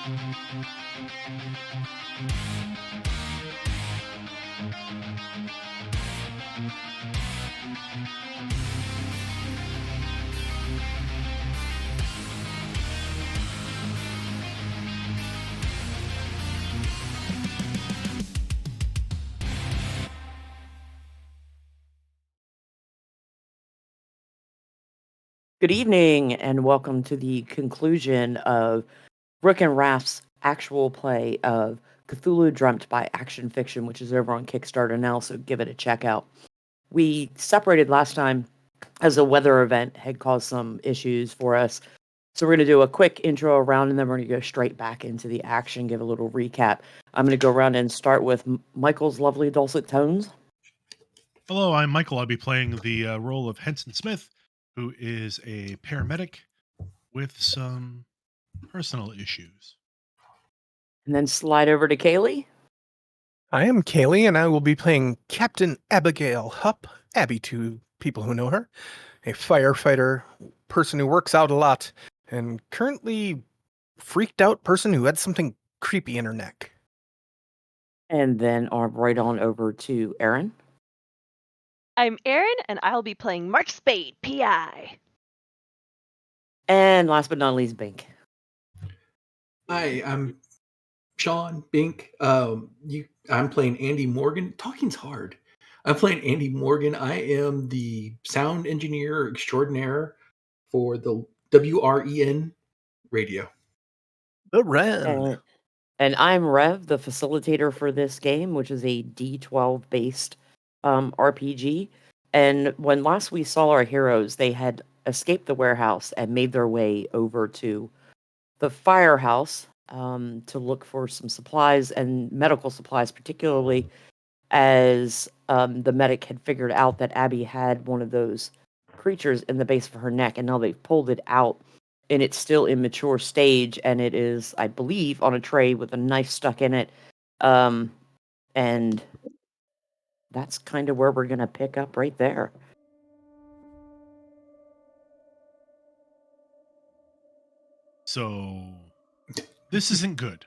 Good evening, and welcome to the conclusion of Rook and Raph's actual play of Cthulhu Dreamt by Action Fiction, which is over on Kickstarter now, so give it a check out. We separated last time as a weather event had caused some issues for us. So we're going to do a quick intro around, and then we're going to go straight back into the action, give a little recap. I'm going to go around and start with Michael's lovely dulcet tones. Hello, I'm Michael. I'll be playing the role of Henson Smith, who is a paramedic with some personal issues. And then slide over to Kaylee. I am Kaylee, and I will be playing Captain Abigail Hupp, Abby to people who know her, a firefighter, person who works out a lot, and currently freaked out person who had something creepy in her neck. And then right on over to Erin. I'm Erin, and I'll be playing Mark Spade, PI. And last but not least, Bink. Hi, I'm Sean Bink. I'm playing Andy Morgan. Talking's hard. I'm playing Andy Morgan. I am the sound engineer extraordinaire for the WREN radio. The Ren. And I'm Rev, the facilitator for this game, which is a D12 based RPG. And when last we saw our heroes, they had escaped the warehouse and made their way over to the firehouse to look for some supplies and medical supplies, particularly as the medic had figured out that Abby had one of those creatures in the base of her neck, and now they've pulled it out in its still immature stage, and it is, I believe, on a tray with a knife stuck in it. And that's kind of where we're going to pick up right there. So, this isn't good.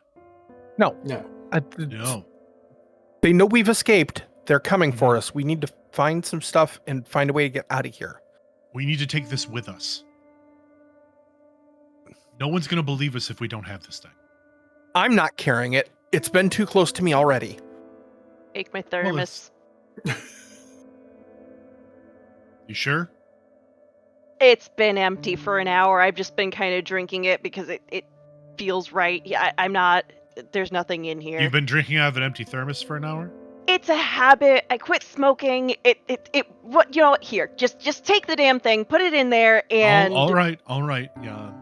No. No. They know we've escaped. They're coming for us. We need to find some stuff and find a way to get out of here. We need to take this with us. No one's going to believe us if we don't have this thing. I'm not carrying it. It's been too close to me already. Take my thermos. You sure? It's been empty for an hour. I've just been kind of drinking it because it feels right. Yeah, I'm not. There's nothing in here. You've been drinking out of an empty thermos for an hour? It's a habit. I quit smoking. What, you know what? Here, just take the damn thing, put it in there, and. All right. Yeah.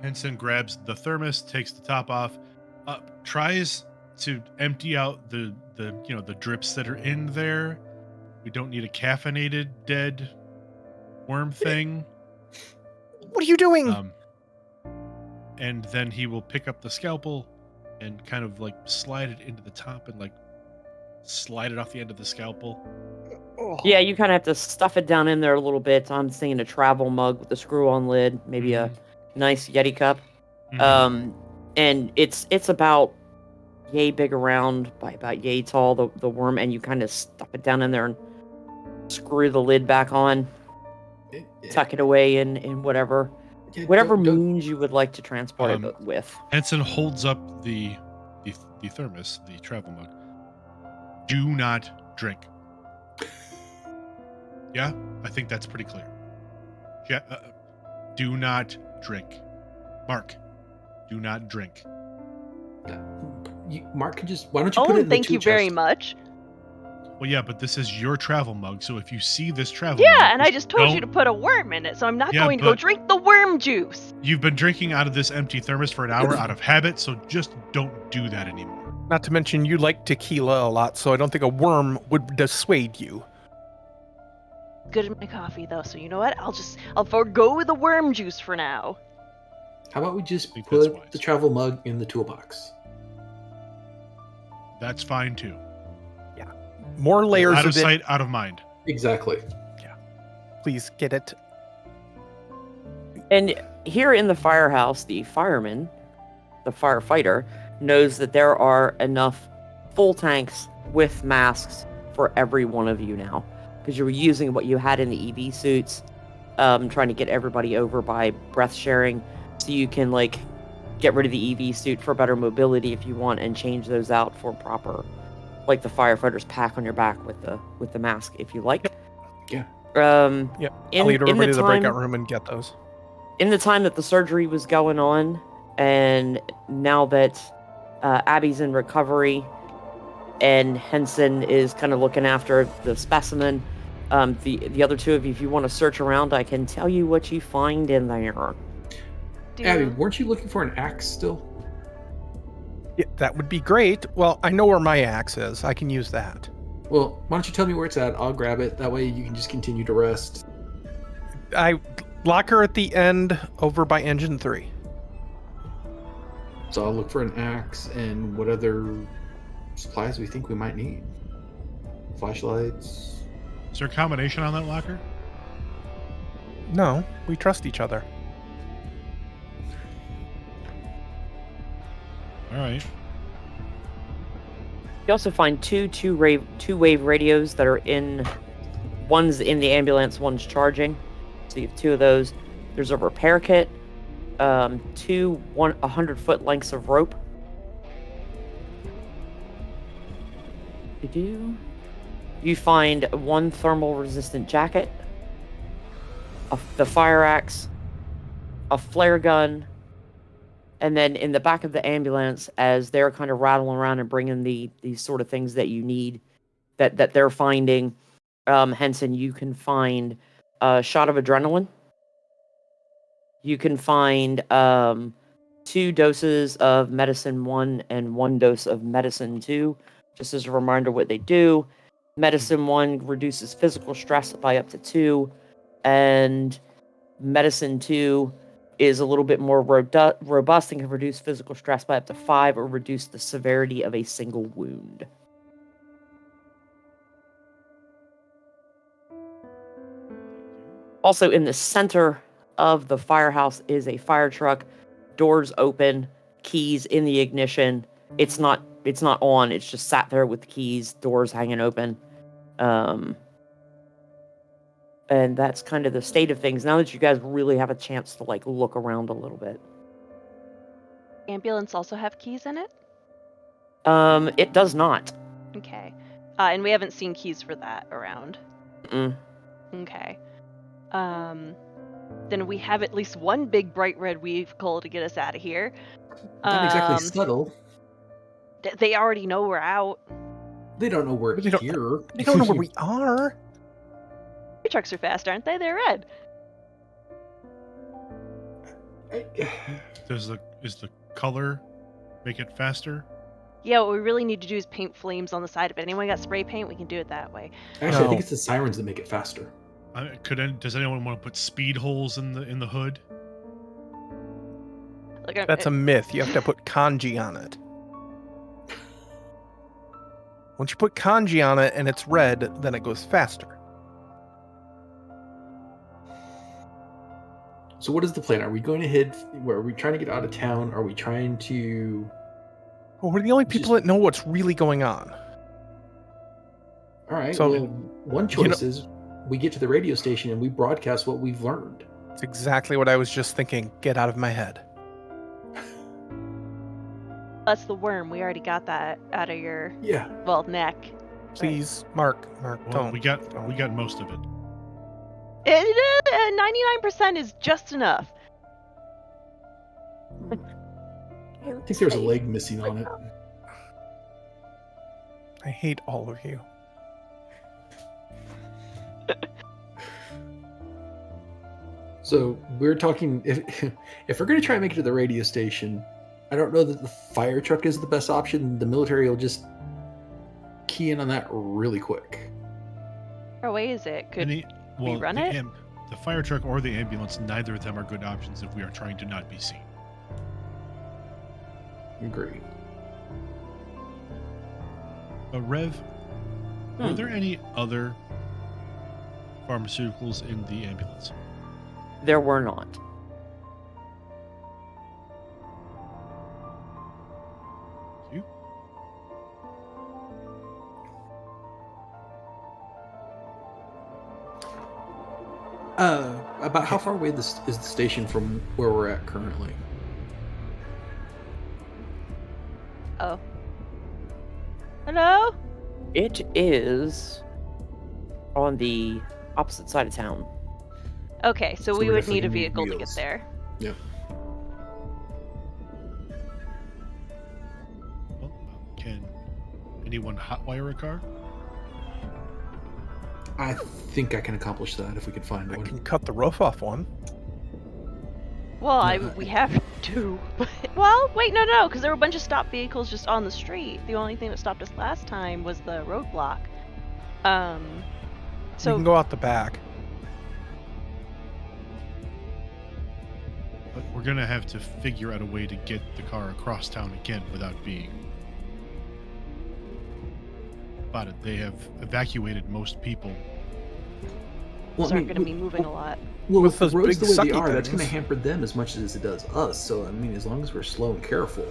Henson grabs the thermos, takes the top off, tries to empty out the drips that are in there. We don't need a caffeinated dead worm thing. What are you doing? And then he will pick up the scalpel and kind of like slide it into the top and like slide it off the end of the scalpel. Yeah, you kind of have to stuff it down in there a little bit. I'm seeing a travel mug with a screw-on lid, maybe a nice Yeti cup. And it's about yay big around by about yay tall, the worm, and you kind of stuff it down in there and screw the lid back on. Tuck it away in whatever means you would like to transport it with. Henson holds up the thermos, the travel mug. Do not drink. Yeah, I think that's pretty clear. Yeah, do not drink. Mark, do not drink. Mark could just. Why don't you put it in the thank you very much. Well, yeah, but this is your travel mug, so if you see this travel mug... Yeah, and I just told you to put a worm in it, so I'm not going to go drink the worm juice. You've been drinking out of this empty thermos for an hour out of habit, so just don't do that anymore. Not to mention you like tequila a lot, so I don't think a worm would dissuade you. Good in my coffee, though, so you know what? I'll forgo the worm juice for now. How about we just put the travel mug in the toolbox? That's fine, too. More layers out of sight, out of mind. Exactly. Yeah. Please get it. And here in the firehouse, the firemen the firefighter, knows that there are enough full tanks with masks for every one of you now, because you were using what you had in the EV suits, trying to get everybody over by breath sharing, so you can like get rid of the EV suit for better mobility if you want, and change those out for proper, like the firefighter's pack on your back with the mask if you like. Yeah. Yep. I'll lead everybody to the breakout room and get those. In the time that the surgery was going on, and now that Abby's in recovery and Henson is kind of looking after the specimen, the other two of you, if you want to search around, I can tell you what you find in there. Abby, weren't you looking for an axe still? Yeah, that would be great. Well, I know where my axe is. I can use that. Well, why don't you tell me where it's at? I'll grab it. That way you can just continue to rest. I lock her at the end over by engine 3. So I'll look for an axe and what other supplies we think we might need. Flashlights. Is there a combination on that locker? No, we trust each other. All right. You also find two-wave radios that are in. One's in the ambulance, one's charging. So you have two of those. There's a repair kit, 100-foot lengths of rope. You find one thermal-resistant jacket, the fire axe, a flare gun, and then in the back of the ambulance, as they're kind of rattling around and bringing these sort of things that you need, that they're finding, Henson, you can find a shot of adrenaline. You can find 2 doses of medicine 1 and 1 dose of medicine 2, just as a reminder what they do. Medicine 1 reduces physical stress by up to 2, and medicine 2 is a little bit more robust and can reduce physical stress by up to 5 or reduce the severity of a single wound. Also, in the center of the firehouse is a fire truck, doors open, keys in the ignition. It's not on, it's just sat there with the keys, doors hanging open. And that's kind of the state of things now that you guys really have a chance to like look around a little bit. Ambulance also have keys in it? It does not. Okay. And we haven't seen keys for that around. Mm-mm. Okay. Then we have at least one big bright red vehicle to get us out of here. Not exactly subtle. They already know we're out. They don't know we're here. They don't know where we are. Your trucks are fast, aren't they? They're red. Is the color make it faster? Yeah, what we really need to do is paint flames on the side of it. Anyone got spray paint? We can do it that way. Actually, I think it's the sirens that make it faster. Does anyone want to put speed holes in the hood? That's a myth. You have to put kanji on it. Once you put kanji on it and it's red, then it goes faster. So what is the plan? Are we going to head? Where are we trying to get out of town? Are we trying to? Well, we're the only people that know what's really going on. All right. So, well, one choice is we get to the radio station and we broadcast what we've learned. It's exactly what I was just thinking. Get out of my head. That's the worm. We already got that out of your neck. Please, Mark, don't. We got most of it. 99% is just enough. I think there's a leg missing on it. I hate all of you. So we're talking, if we're going to try and make it to the radio station, I don't know that the fire truck is the best option. The military will just key in on that really quick. How far away is it? Could we run it? The fire truck or the ambulance, neither of them are good options if we are trying to not be seen. Agree. Rev, were there any other pharmaceuticals in the ambulance? There were not. you. About how far away is the station from where we're at currently? Oh. Hello? It is on the opposite side of town. Okay, so we we're would need definitely a gonna need vehicle to get wheels. there. Yep. Well, can anyone hotwire a car? I think I can accomplish that if we could find I one. can cut the roof off one. Well, No, we have to. Well, wait, no, because there were a bunch of stopped vehicles just on the street. The only thing that stopped us last time was the roadblock. You So can go out the back. But we're gonna have to figure out a way to get the car across town again without being spotted. They have evacuated most people. those aren't going to be moving a lot. Well, with with those the roads big the way they sucky are, that's going to things. hamper them as much as it does us. So, I mean, as long as we're slow and careful.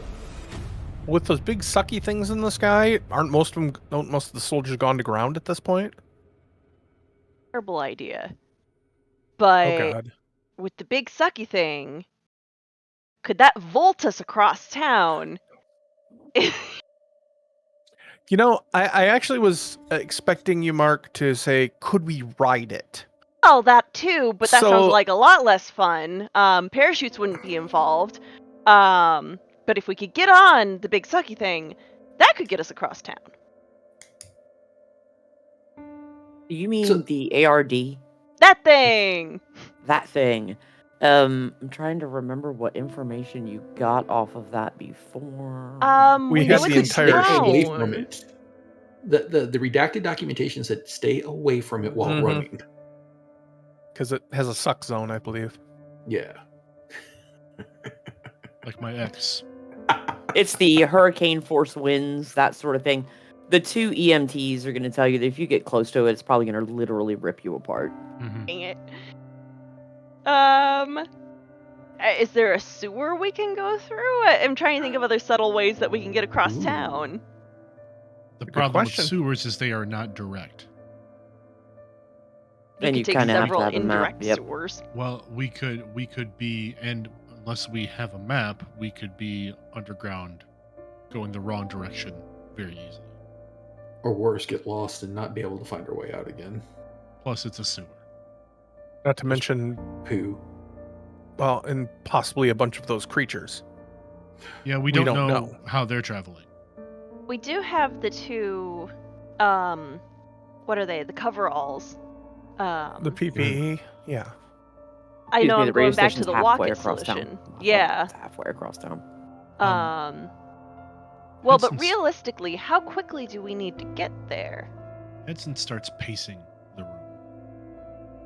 With those big sucky things in the sky, don't most of the soldiers gone to ground at this point? Terrible idea. Oh But god. with the big sucky thing, could that volt us across town? You know, I actually was expecting you, Mark, to say, could we ride it? Oh, that too, but that sounds So- like a lot less fun. Parachutes wouldn't be involved. But if we could get on the big sucky thing, that could get us across town. Do you mean So- the ARD? That thing! That thing. I'm trying to remember what information you got off of that before. We We had know the it's entire down. away from it. The redacted documentation said stay away from it while Mhm. running. Because it has a suck zone, I believe. Yeah. Like my ex. It's the hurricane force winds, that sort of thing. The two EMTs are going to tell you that if you get close to it, it's probably going to literally rip you apart. Mm-hmm. Dang it. Is there a sewer we can go through? I'm trying to think of other subtle ways that we can get across Ooh. town. The Good problem with question. sewers is they are not direct. We And could you take kinda have to several have a map, indirect yep. sewers. Well, we could be, and unless we have a map, we could be underground, going the wrong direction very easily. Or worse, get lost and not be able to find our way out again. Plus, it's a sewer. Not to mention, Pooh. well, and possibly a bunch of those creatures. Yeah, we We don't don't know know. how they're traveling. We do have the two, what are they? The coveralls. The PPE, yeah. I Excuse know me, I'm the radio going back to station's the halfway walk-it across solution. town. Yeah. It's halfway across town. Well, but Hudson's- realistically, how quickly do we need to get there? Edson starts pacing the room.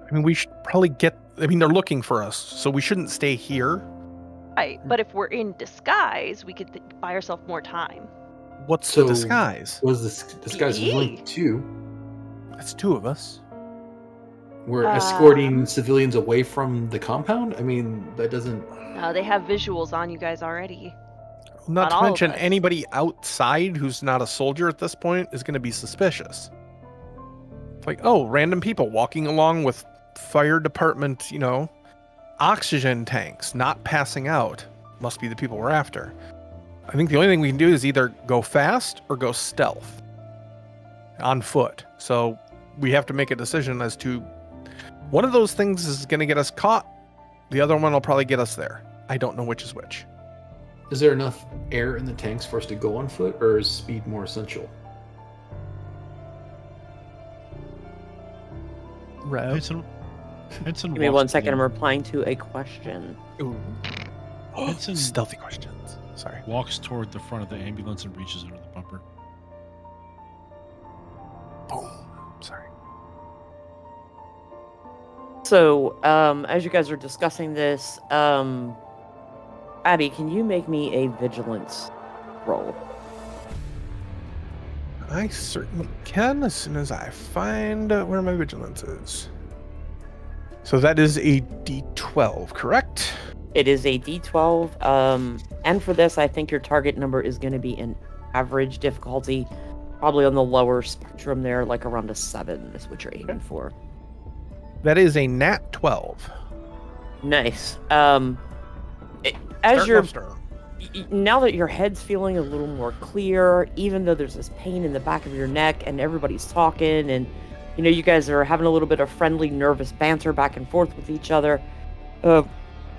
I mean, we should probably they're looking for us, so we shouldn't stay here. Right, but if we're in disguise, we could buy ourselves more time. What's So- the disguise? Was this disguise is only PPE. 2? That's two of us. We're escorting Um, civilians away from the compound? I mean, that doesn't... No, they have visuals on you guys already. Not Not to all of mention, us. anybody outside who's not a soldier at this point is going to be suspicious. It's like, oh, random people walking along with fire department, oxygen tanks, not passing out. Must be the people we're after. I think the only thing we can do is either go fast or go stealth on foot. So we have to make a decision as to one of those things is going to get us caught. The other one will probably get us there. I don't know which is which. Is there enough air in the tanks for us to go on foot, or is speed more essential? Rev. Edson Give me walks 1 second. I'm over- replying to a question. Ooh. It's Stealthy questions. Sorry. walks toward the front of the ambulance and reaches under the bumper. Boom. Sorry. So, as you guys are discussing this, Abby, can you make me a vigilance roll? I certainly can as soon as I find where my vigilance is. So that is a D12, correct? It is a D12, and for this, I think your target number is going to be an average difficulty, probably on the lower spectrum there, like around a 7 is what you're aiming for. That is a nat 12. Nice. As you're now that your head's feeling a little more clear, even though there's this pain in the back of your neck and everybody's talking and you guys are having a little bit of friendly, nervous banter back and forth with each other,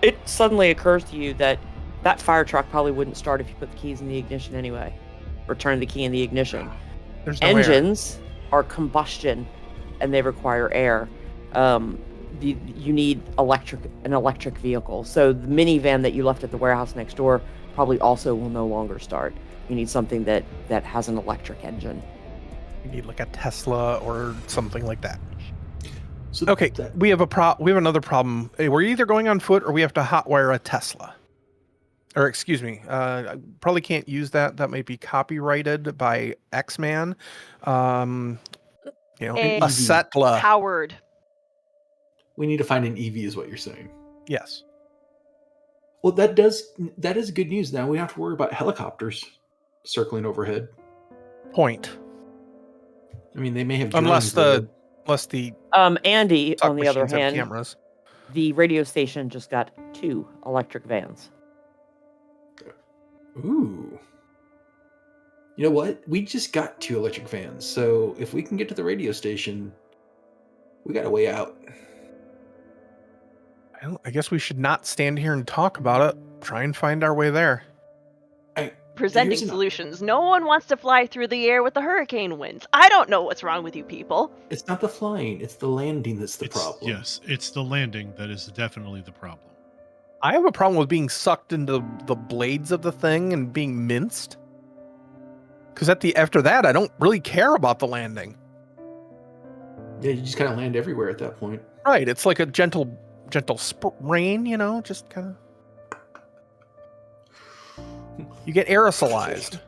it suddenly occurs to you that fire truck probably wouldn't start if you put the keys in the ignition anyway, or turn the key in the ignition. There's no Engines are combustion, and they require air. You need an electric vehicle. So the minivan that you left at the warehouse next door probably also will no longer start. You need something that has an electric engine. You need like a Tesla or something like that. So Okay, we have another problem. We're either going on foot or we have to hotwire a Tesla. Or excuse me, I probably can't use that. That might be copyrighted by X-Man. An A EV. Setla. Powered. We need to find an EV, is what you're saying. Yes. Well, that is good news. Now we have to worry about helicopters circling overhead. Point. I mean, they may have Unless drones the Andy, on the other machines have hand, cameras. the radio station just got 2 electric vans. Ooh. You know what? We just got 2 electric vans, so if we can get to the radio station, we got a way out. I guess we should not stand here and talk about it. Try and find our way there. Presenting solutions. No one wants to fly through the air with the hurricane winds. I don't know what's wrong with you people. It's not the flying, it's the landing that's the problem. Yes, it's the landing that is definitely the problem. I have a problem with being sucked into the blades of the thing and being minced. Because after that, I don't really care about the landing. Yeah, you just kind of land everywhere at that point. Right, it's like a gentle rain, just kind of. You get aerosolized.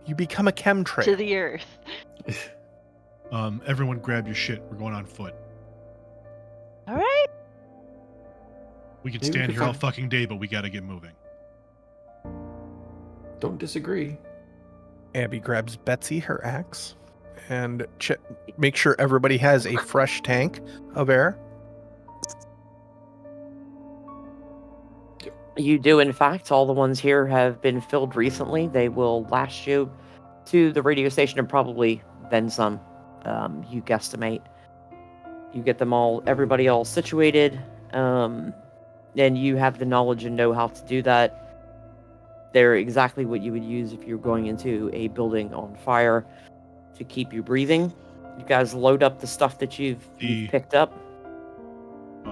You become a chemtrail. To the earth. Everyone grab your shit. We're going on foot. All right. We can stand here all fucking day, but we gotta get moving. Don't disagree. Abby grabs Betsy, her axe, and make sure everybody has a fresh tank of air. You do, in fact. All the ones here have been filled recently. They will last you to the radio station and probably then some. You guesstimate. You get them everybody all situated, and you have the knowledge and know how to do that. They're exactly what you would use if you're going into a building on fire to keep you breathing. You guys load up the stuff that you've picked up.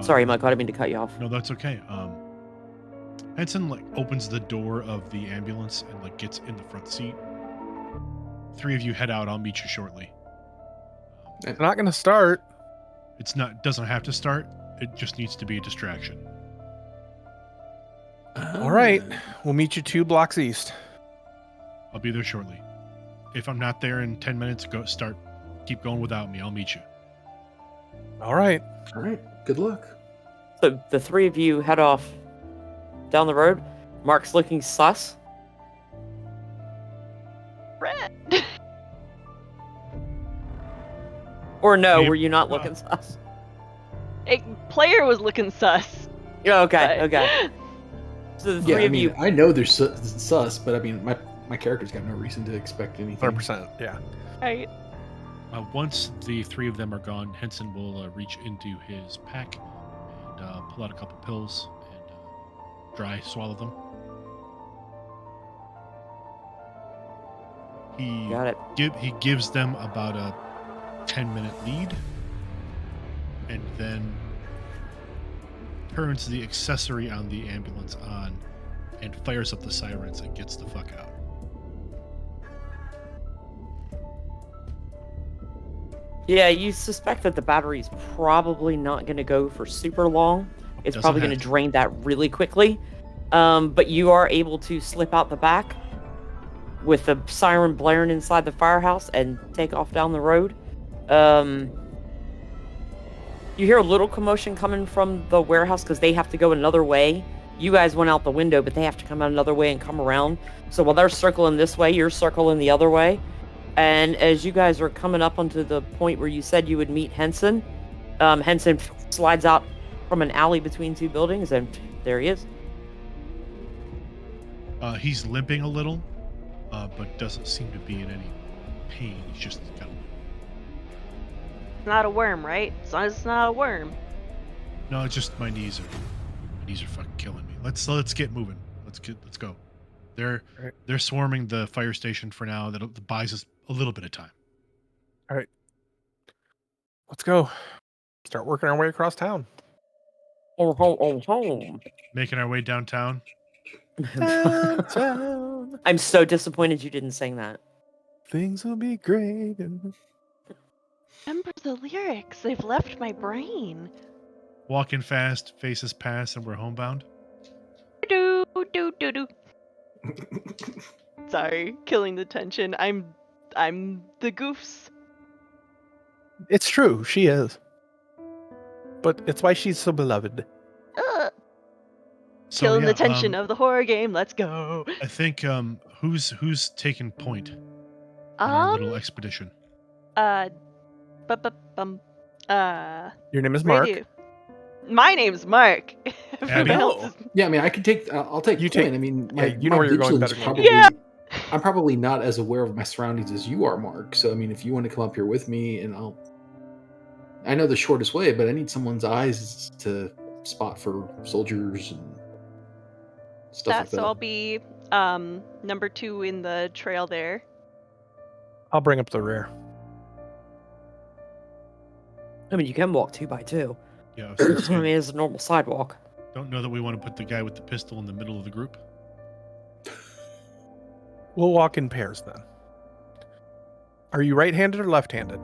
Sorry, Mike, I didn't mean to cut you off. No, that's okay. Henson opens the door of the ambulance and gets in the front seat. 3 of you head out. I'll meet you shortly. It's not going to start. It doesn't have to start. It just needs to be a distraction. All right. We'll meet you 2 blocks east. I'll be there shortly. If I'm not there in 10 minutes, keep going without me. I'll meet you. All right. All right. Good luck. So the 3 of you head off down the road. Mark's looking sus. Red. Or no, were you not looking sus? Player was looking sus. Yeah, okay, But- okay. So the 3 of you... I know there's sus, but I mean, my character's got no reason to expect anything. 100%, yeah. Right. Once the 3 of them are gone, Henson will reach into his pack and pull out a couple pills and dry swallow them. Got it. He gives them about a 10-minute lead, and then turns the accessory on the ambulance on and fires up the sirens and gets the fuck out. Yeah, you suspect that the battery's probably not going to go for super long. It's probably going to drain that really quickly. But you are able to slip out the back with the siren blaring inside the firehouse and take off down the road. You hear a little commotion coming from the warehouse because they have to go another way you guys went out the window, but they have to come out another way and come around. So while they're circling this way, you're circling the other way. And as you guys are coming up onto the point where you said you would meet Henson, Henson slides out from an alley between two buildings, and there he is. He's limping a little, but doesn't seem to be in any pain. He's just kind of... Not a worm, right? As long as it's not a worm. No, it's just my knees are fucking killing me. Let's get moving. Let's go. They're swarming the fire station for now. That buys us a little bit of time. All right. Let's go. Start working our way across town. Making our way downtown. Downtown. I'm so disappointed you didn't sing that. Things will be great. Remember the lyrics. They've left my brain. Walking fast, faces pass, and we're homebound. Do do do do. Sorry, killing the tension. I'm the goofs. It's true, she is. But it's why she's so beloved. So, Killing yeah, the tension of the horror game. Let's go. I think who's taking point on our little expedition? Uh, Your name is Mark. radio. My name's Mark. Abby? Everyone else is- Yeah, I mean, I could take. I'll take You point. take- I mean, yeah, my, you know my where you're going vigilance better than probably. me. Yeah. I'm probably not as aware of my surroundings as you are, Mark. So I mean, if you want to come up here with me, and I know the shortest way, but I need someone's eyes to spot for soldiers and stuff like that. So I'll be number 2 in the trail there. I'll bring up the rear. I mean, you can walk 2 by 2. Yeah, I was gonna I say, mean, it's a normal sidewalk. don't know that we want to put the guy with the pistol in the middle of the group. We'll walk in pairs then. Are you right-handed or left-handed?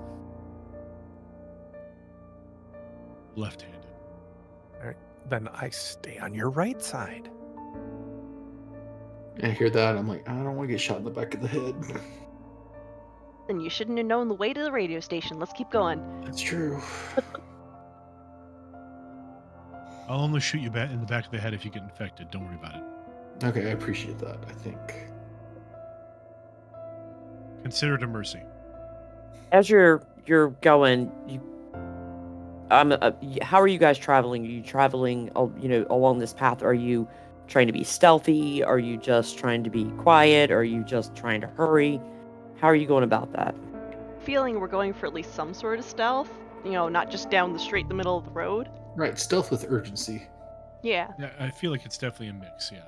Left-handed. Then I stay on your right side. And I hear that, I'm like, I don't want to get shot in the back of the head. Then you shouldn't have known the way to the radio station. Let's keep going. That's true. I'll only shoot you in the back of the head if you get infected. Don't worry about it. Okay, I appreciate that. I think. Consider it a mercy. As you're going, how are you guys traveling? Are you traveling, along this path? Are you trying to be stealthy? Are you just trying to be quiet? Are you just trying to hurry? How are you going about that? Feeling we're going for at least some sort of stealth. Not just down the street, the middle of the road. Right, stealth with urgency. Yeah. Yeah, I feel like it's definitely a mix. Yeah.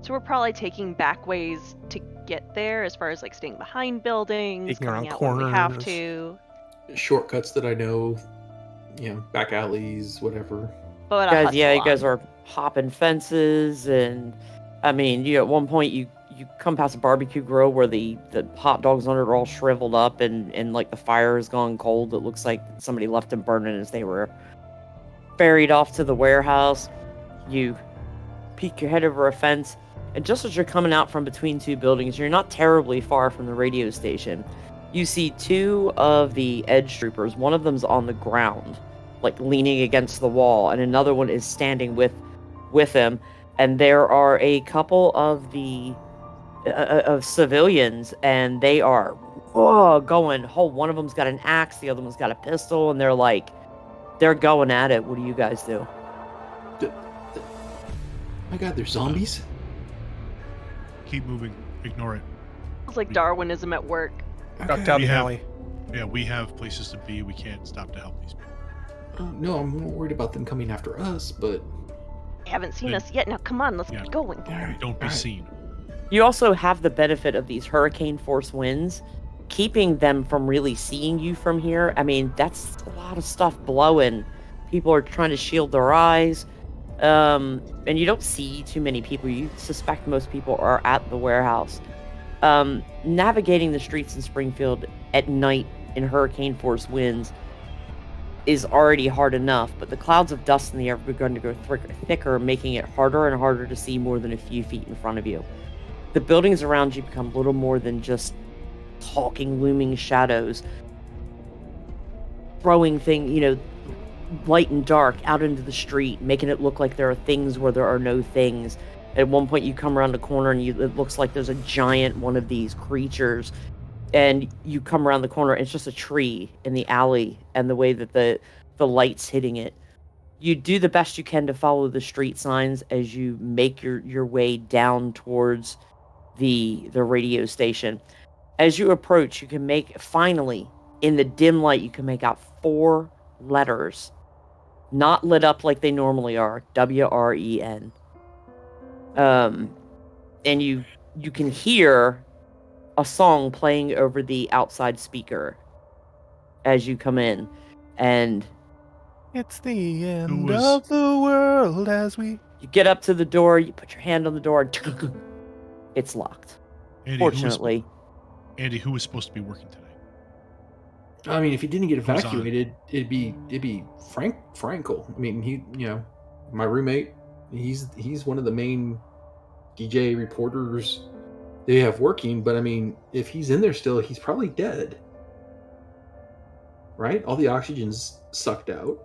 So we're probably taking back ways to get there, as far as like staying behind buildings, Taking coming around out when we have corners. to. Shortcuts that I know, back alleys, whatever. But Guys, you guys are hopping fences, and I mean, at one point you come past a barbecue grill where the hot dogs on it are all shriveled up, and like the fire has gone cold. It looks like somebody left them burning as they were ferried off to the warehouse. You peek your head over a fence, and just as you're coming out from between two buildings, you're not terribly far from the radio station. You see 2 of the edge troopers. One of them's on the ground, like leaning against the wall, and another one is standing with him. And there are a couple of the of civilians, and they are going. One of them's got an axe, the other one's got a pistol, and they're going at it. What do you guys do? My God, there's zombies. Keep moving. Ignore it. It's like Darwinism at work. Duck down We the have- alley. Yeah, we have places to be. We can't stop to help these people. No, I'm more worried about them coming after us, but They haven't seen Then- us yet. Now come on, let's Yeah. get going. Don't be Alright. seen. You also have the benefit of these hurricane force winds, keeping them from really seeing you from here. I mean, that's a lot of stuff blowing. People are trying to shield their eyes. And you don't see too many people. You suspect most people are at the warehouse. Navigating the streets in Springfield at night in hurricane force winds is already hard enough, but the clouds of dust in the air have begun to go thicker, making it harder and harder to see more than a few feet in front of you. The buildings around you become little more than just talking, looming shadows, throwing light and dark out into the street, making it look like there are things where there are no things. At one point, you come around the corner and it looks like there's a giant one of these creatures. And you come around the corner, and it's just a tree in the alley, and the way that the light's hitting it. You do the best you can to follow the street signs as you make your way down towards the radio station. As you approach, you can finally, in the dim light, you can make out 4 letters, not lit up like they normally are, WREN. And you can hear a song playing over the outside speaker as you come in, and It's the end was- of the world as we... you get up to the door, you put your hand on the door, and it's locked. Andy, Fortunately. Who was supposed to be working today? I mean, if he didn't get Who's on? evacuated, it'd be Frankel. I mean, he, my roommate, he's one of the main DJ reporters they have working. But I mean, if he's in there still, he's probably dead, right? All the oxygen's sucked out.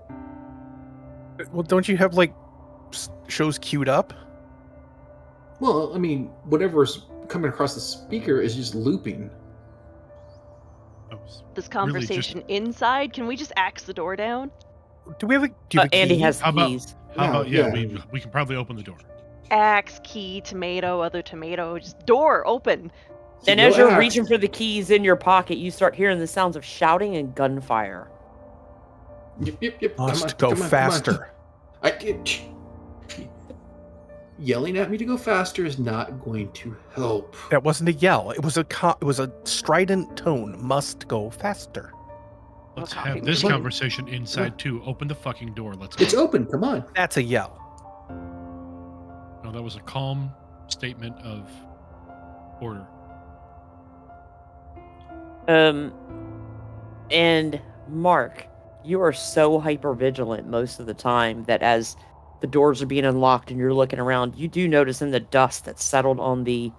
Well, don't you have, like, shows queued up? Well, I mean, whatever's coming across the speaker is just looping. I was This really just- conversation inside, can we just axe the door down? Do you have a Andy key? has How about- keys. How about Yeah. we can probably open the door. Axe, key, tomato, other tomato, just door open. And No as you're axe. reaching for the keys in your pocket, you start hearing the sounds of shouting and gunfire. Yep. Must go faster. I did. Yelling at me to go faster is not going to help. That wasn't a yell. It was a strident tone. Must go faster. Let's Okay. have this Come on. conversation inside too. Open the fucking door. Let's go. It's open. Come on. That's a yell. No, that was a calm statement of order. And Mark, you are so hyper vigilant most of the time that as the doors are being unlocked and you're looking around, you do notice in the dust that's settled on the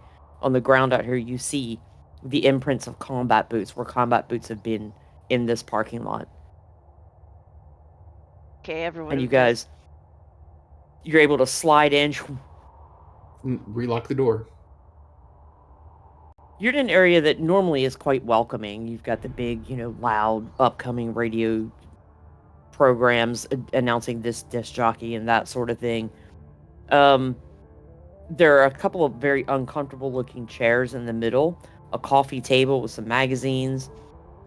ground out here, you see the imprints of combat boots, where combat boots have been in this parking lot. Okay, everyone. And you guys, you're able to slide in. Relock the door. You're in an area that normally is quite welcoming. You've got the big, loud, upcoming radio programs announcing this disc jockey and that sort of thing. There are a couple of very uncomfortable looking chairs in the middle, a coffee table with some magazines.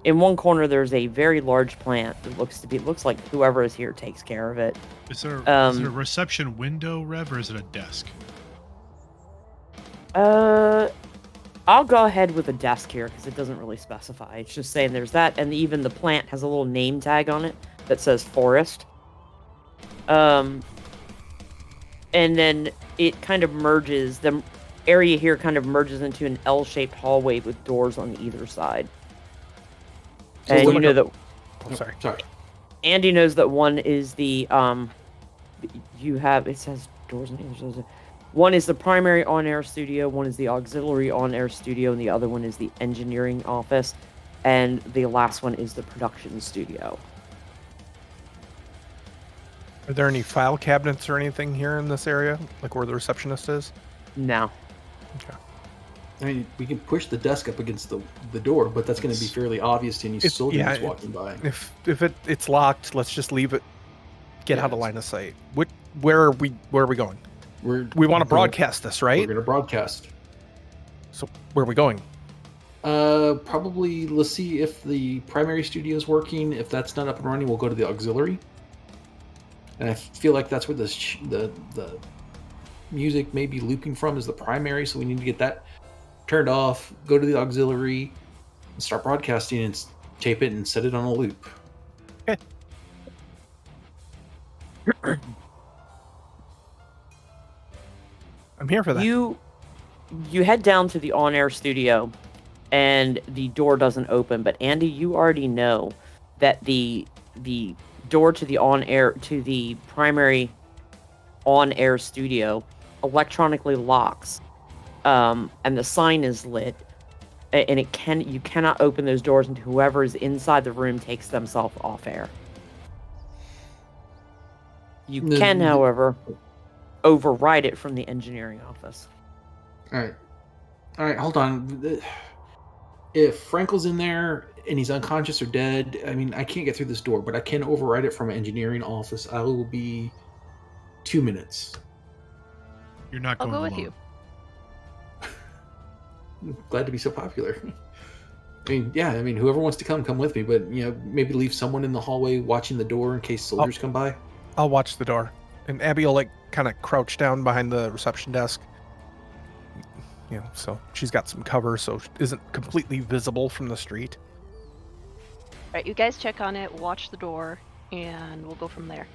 In one corner, there's a very large plant that looks like whoever is here takes care of it. Is there a reception window, Rev, or is it a desk? I'll go ahead with a desk here because it doesn't really specify. It's just saying there's that, and even the plant has a little name tag on it that says forest. And then it kind of merges, the area here kind of merges into an L-shaped hallway with doors on either side. So And what you about- know that Oh, sorry. Sorry. Andy knows that one is the it says doors on either side. One is the primary on-air studio, one is the auxiliary on-air studio, and the other one is the engineering office, and the last one is the production studio. Are there any file cabinets or anything here in this area, like where the receptionist is? Now, I mean, we can push the desk up against the door, but that's going to be fairly obvious to any It's- soldier yeah, that's walking by. If it's locked, let's just leave it. Get Yeah, out of line of sight. Where are we going? We want to broadcast this, We're right? going to broadcast. So where are we going? Probably let's see if the primary studio is working. If that's not up and running, we'll go to the auxiliary. And I feel like that's where the music may be looping from is the primary, so we need to get that turned off. Go to the auxiliary, and start broadcasting, and tape it and set it on a loop. I'm here for that. you head down to the on-air studio, and the door doesn't open. But Andy, you already know that the door to the primary on-air studio electronically locks, and the sign is lit, and you cannot open those doors until whoever is inside the room takes themselves off air. You can, however, override it from the engineering office. All right, hold on. If Frankel's in there and he's unconscious or dead, I mean, I can't get through this door, but I can override it from an engineering office. I will be 2 minutes. You're not I'll going go with alone. you. Glad to be so popular. I mean, whoever wants to come with me, but maybe leave someone in the hallway watching the door in case soldiers come by. I'll watch the door. And Abby will kind of crouch down behind the reception desk. So she's got some cover, so it isn't completely visible from the street. Right, you guys check on it, watch the door, and we'll go from there.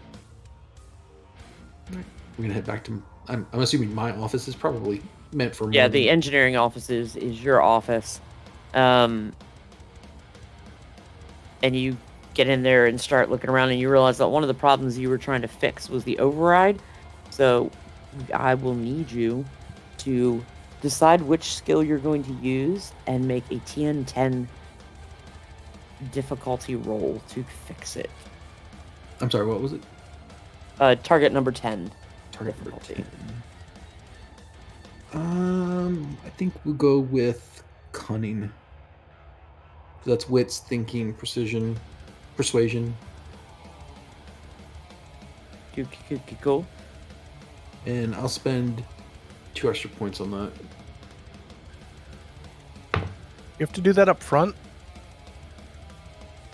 We're gonna head back to. I'm assuming my office is probably meant for. Yeah, the engineering office is your office, and you get in there and start looking around, and you realize that one of the problems you were trying to fix was the override. So I will need you to decide which skill you're going to use and make a TN10 difficulty roll to fix it. I'm sorry, what was it? Target number 10. Target difficulty. number 10. I think we'll go with cunning. So that's wits, thinking, precision, persuasion. Cool. And I'll spend 2 extra points on that. You have to do that up front?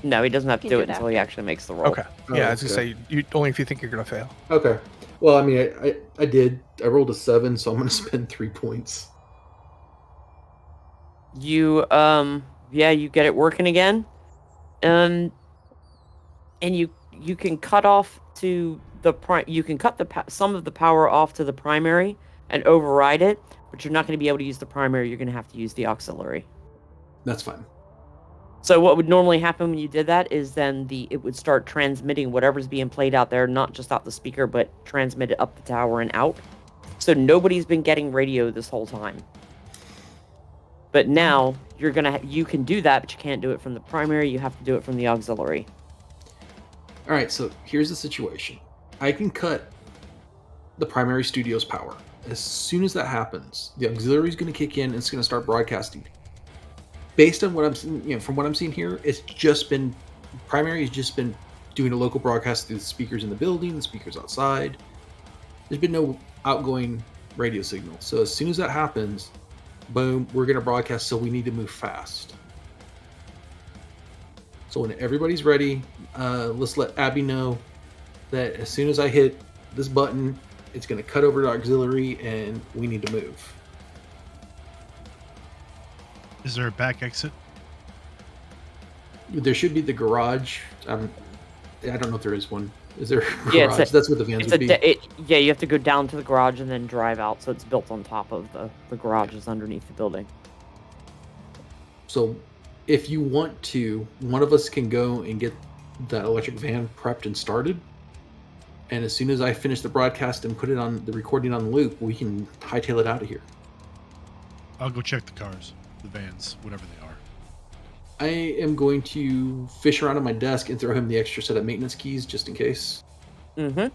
No, he doesn't have to You do can it do it until he after. actually makes the roll. Okay. Yeah, as you okay. say, only if you think you're going to fail. Okay. Well, I mean, I did. I rolled a 7, so I'm going to spend 3 points. You you get it working again, and you can cut off to the you can cut some of the power off to the primary and override it, but you're not going to be able to use the primary. You're going to have to use the auxiliary. That's fine. So what would normally happen when you did that is then it would start transmitting whatever's being played out there, not just out the speaker, but transmit it up the tower and out. So nobody's been getting radio this whole time. But now you can do that, but you can't do it from the primary. You have to do it from the auxiliary. All right, so here's the situation. I can cut the primary studio's power. As soon as that happens, the auxiliary is going to kick in and it's going to start broadcasting. Based on what I'm seeing, from what I'm seeing here, primary has just been doing a local broadcast through the speakers in the building, the speakers outside. There's been no outgoing radio signal. So as soon as that happens, boom, we're going to broadcast, so we need to move fast. So when everybody's ready, let's let Abby know that as soon as I hit this button, it's going to cut over to auxiliary and we need to move. Is there a back exit? There should be the garage. I don't know if there is one. Is there a garage? Yeah, That's what the vans would be. You have to go down to the garage and then drive out, so it's built on top of the garages underneath the building. So if you want to, one of us can go and get that electric van prepped and started. And as soon as I finish the broadcast and put it on the recording on loop, we can hightail it out of here. I'll go check the cars, the vans, whatever they are. I am going to fish around on my desk and throw him the extra set of maintenance keys just in case. Mm-hmm.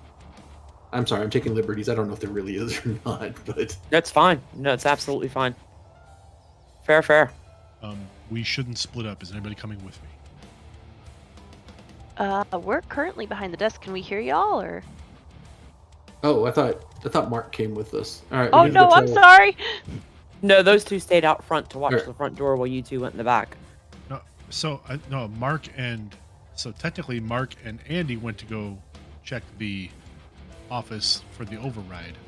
I'm sorry, I'm taking liberties. I don't know if there really is or not, but... That's fine. No, it's absolutely fine. Fair. We shouldn't split up. Is anybody coming with me? We're currently behind the desk. Can we hear y'all, or? Oh, I thought Mark came with us. All right. Oh no, I'm sorry. No, those two stayed out front to watch Sure. the front door while you two went in the back. No, technically Mark and Andy went to go check the office for the override.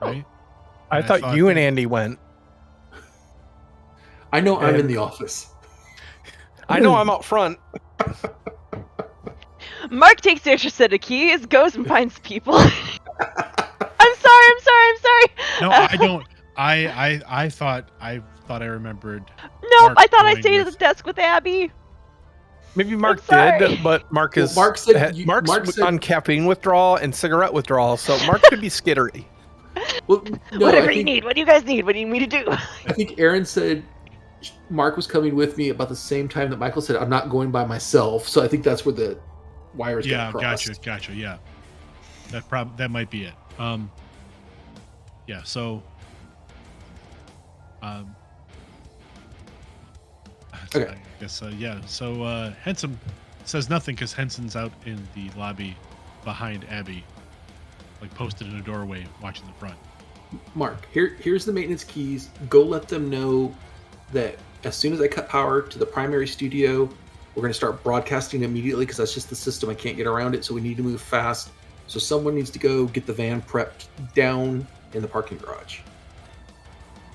Right? I thought you and Andy went. I know I'm in the office. I know I'm out front. Mark takes the extra set of keys, goes and finds people. I'm sorry. No, I don't. I thought I remembered. No, Mark I thought I going stayed at with- the desk with Abby. Maybe Mark sorry. did, but Mark is Mark said Mark's on caffeine withdrawal and cigarette withdrawal, so Mark could be skittery. Well, no, Whatever you need. What do you guys need? What do you need me to do? I think Aaron said Mark was coming with me about the same time that Michael said I'm not going by myself. So I think that's where wires get Yeah, crossed. gotcha. Yeah, that might be it. Yeah. So, Okay. I guess yeah. So Henson says nothing because Henson's out in the lobby behind Abby, like posted in a doorway, watching the front. Mark, here's the maintenance keys. Go let them know that as soon as I cut power to the primary studio, we're going to start broadcasting immediately because that's just the system. I can't get around it, so we need to move fast. So someone needs to go get the van prepped down in the parking garage.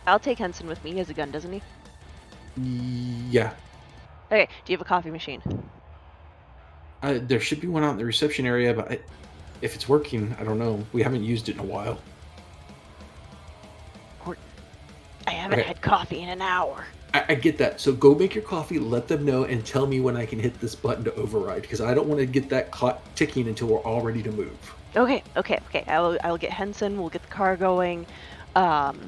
I'll take Henson with me. He has a gun, doesn't he? Yeah. Okay, do you have a coffee machine? There should be one out in the reception area, but if it's working, I don't know. We haven't used it in a while. I haven't had coffee in an hour. I get that. So go make your coffee, let them know, and tell me when I can hit this button to override, because I don't want to get that clock ticking until we're all ready to move. Okay. I'll get Henson. We'll get the car going.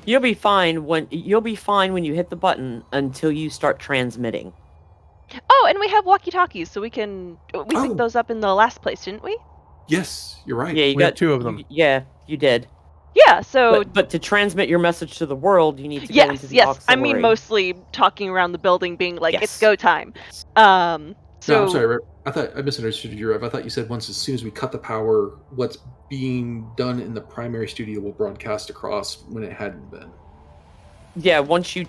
You'll be fine when you hit the button until you start transmitting. Oh, and we have walkie-talkies, so we picked those up in the last place, didn't we? Yes, you're right. Yeah, you We got have 2 of them. you did. Yeah. So. But to transmit your message to the world, you need to go Yes. into the Yes. auxiliary. I mean, mostly talking around the building, being like, Yes. "It's go time." So. No, I'm sorry, Rev. I misunderstood you, Rev. I thought you said once as soon as we cut the power, what's being done in the primary studio will broadcast across when it hadn't been. Yeah, once you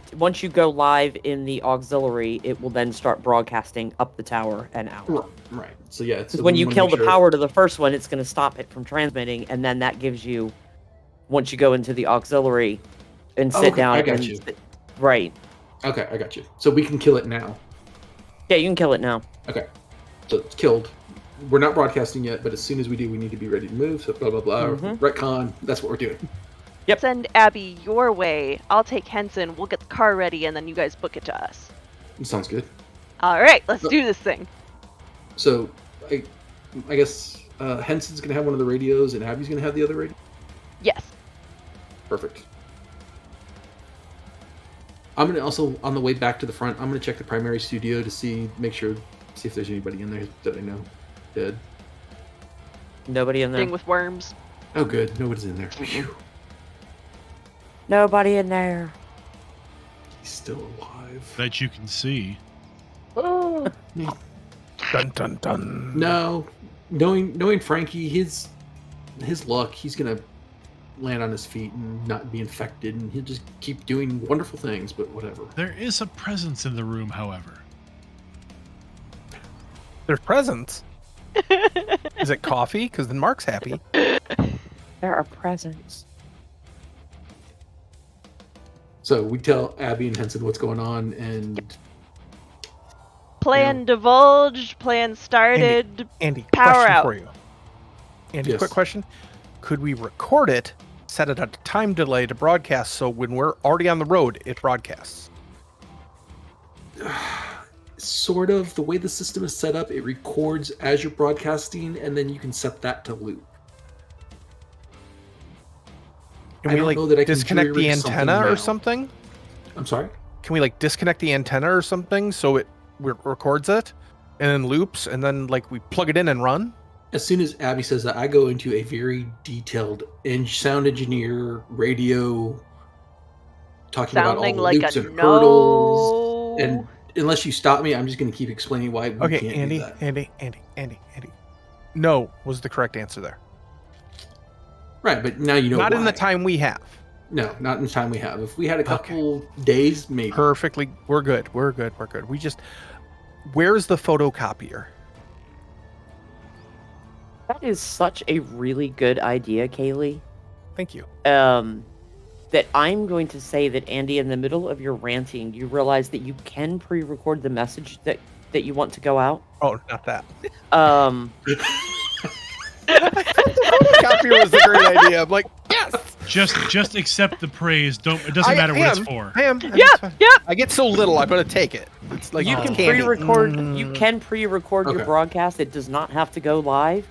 go live in the auxiliary, it will then start broadcasting up the tower and out. Right. So yeah, Because when you kill the power to the first one, it's going to stop it from transmitting, and then that gives you, once you go into the auxiliary and sit down. I got you. Right. Okay, I got you. So we can kill it now. Yeah, you can kill it now. Okay. So it's killed. We're not broadcasting yet, but as soon as we do, we need to be ready to move. So blah, blah, blah. Retcon. That's what we're doing. Yep. Send Abby your way. I'll take Henson. We'll get the car ready, and then you guys book it to us. Sounds good. All right, let's do this thing. So I guess Henson's going to have one of the radios, and Abby's going to have the other radio? Yes. Perfect. I'm going to also, on the way back to the front, I'm going to check the primary studio to see if there's anybody in there that I know dead. Nobody in there. Thing with worms. Oh, good. Nobody's in there. Phew. Nobody in there. He's still alive. That you can see. Oh. Dun dun dun. No, knowing Frankie, his luck, he's gonna land on his feet and not be infected, and he'll just keep doing wonderful things. But whatever. There is a presence in the room, however. There's presents. Is it coffee? Because then Mark's happy. There are presents. So we tell Abby and Henson what's going on, and Plan divulged. Plan started. Andy, Power question out. for you. Andy, Yes. quick question. Could we record it, set it at a time delay to broadcast, so when we're already on the road, it broadcasts? sort of the way the system is set up, it records as you're broadcasting, and then you can set that to loop. Can I we don't like know that I can disconnect the jury-rig something antenna or now. something? I'm sorry? Can we like disconnect the antenna or something so it records it and then loops and then like we plug it in and run? As soon as Abby says that, I go into a very detailed sound engineer radio talking Sounding about all the like loops a and hurdles. no. And unless you stop me, I'm just going to keep explaining why we Okay, can't Andy, do that. Andy. No was the correct answer there. Right, but now you know Not why. in the time we have. No, not in the time we have. If we had a couple days, maybe. Perfectly. We're good. We just... Where's the photocopier? That is such a really good idea, Kaylee. Thank you. That I'm going to say that, Andy, in the middle of your ranting, you realize that you can pre-record the message that you want to go out. Oh, not that. Photocopier was a great idea. I'm like, yes! Just accept the praise. It doesn't matter what it's for. I am. Yep. I get so little, I'm gonna take it. It's like You can candy. pre-record. You can pre-record your Okay. broadcast. It does not have to go live,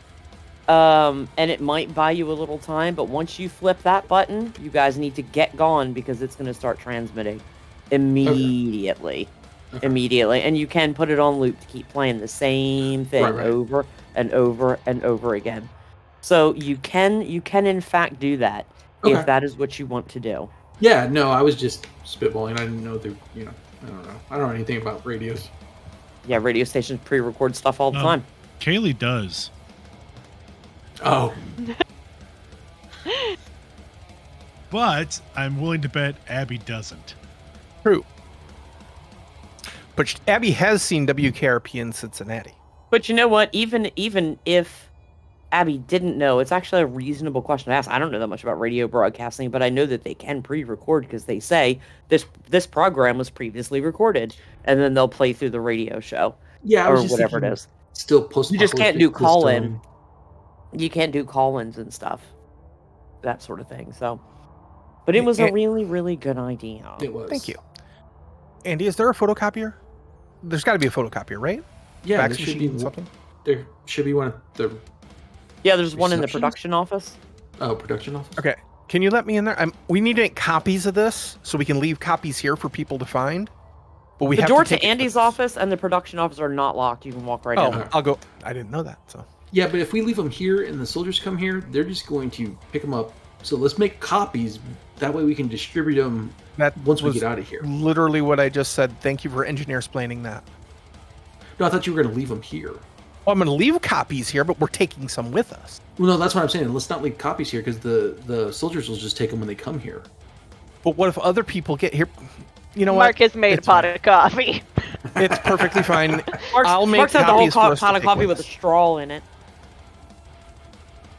and it might buy you a little time. But once you flip that button, you guys need to get gone because it's going to start transmitting immediately. Okay. Immediately, and you can put it on loop to keep playing the same thing Right. over and over and over again. So you can in fact do that Okay. if that is what you want to do. Yeah, no, I was just spitballing. I didn't know I don't know. I don't know anything about radios. Yeah, radio stations pre-record stuff all the time. Kaylee does. Oh, But I'm willing to bet Abby doesn't. True. But Abby has seen WKRP in Cincinnati. But you know what? Even if Abby didn't know, it's actually a reasonable question to ask. I don't know that much about radio broadcasting, but I know that they can pre-record because they say this program was previously recorded, and then they'll play through the radio show yeah, I or was just whatever it thinking is. still post. You just can't do call-in. You can't do call-ins and stuff, that sort of thing. So, but it was a really, really good idea. It was. Thank you. Andy, is there a photocopier? There's got to be a photocopier, right? Yeah, Fax there should machine, be something? There should be one at the Yeah, there's one in the Receptions? production office. production office. Okay. Can you let me in there? We need to make copies of this so we can leave copies here for people to find. But we The have door to take to Andy's office and the production office are not locked. You can walk right in. Oh, I'll go. I didn't know that. So Yeah, but if we leave them here and the soldiers come here, they're just going to pick them up. So let's make copies. That way we can distribute them that once we was get out of here. literally what I just said. Thank you for engineer-splaining that. No, I thought you were going to leave them here. Well, I'm going to leave copies here, but we're taking some with us. Well, no, that's what I'm saying. Let's not leave copies here because the soldiers will just take them when they come here. But what if other people get here? You know Mark what? has made It's a pot fine. of coffee. It's perfectly fine. I'll make Mark's had the whole copies for us to pot of take coffee with with a us. straw in it.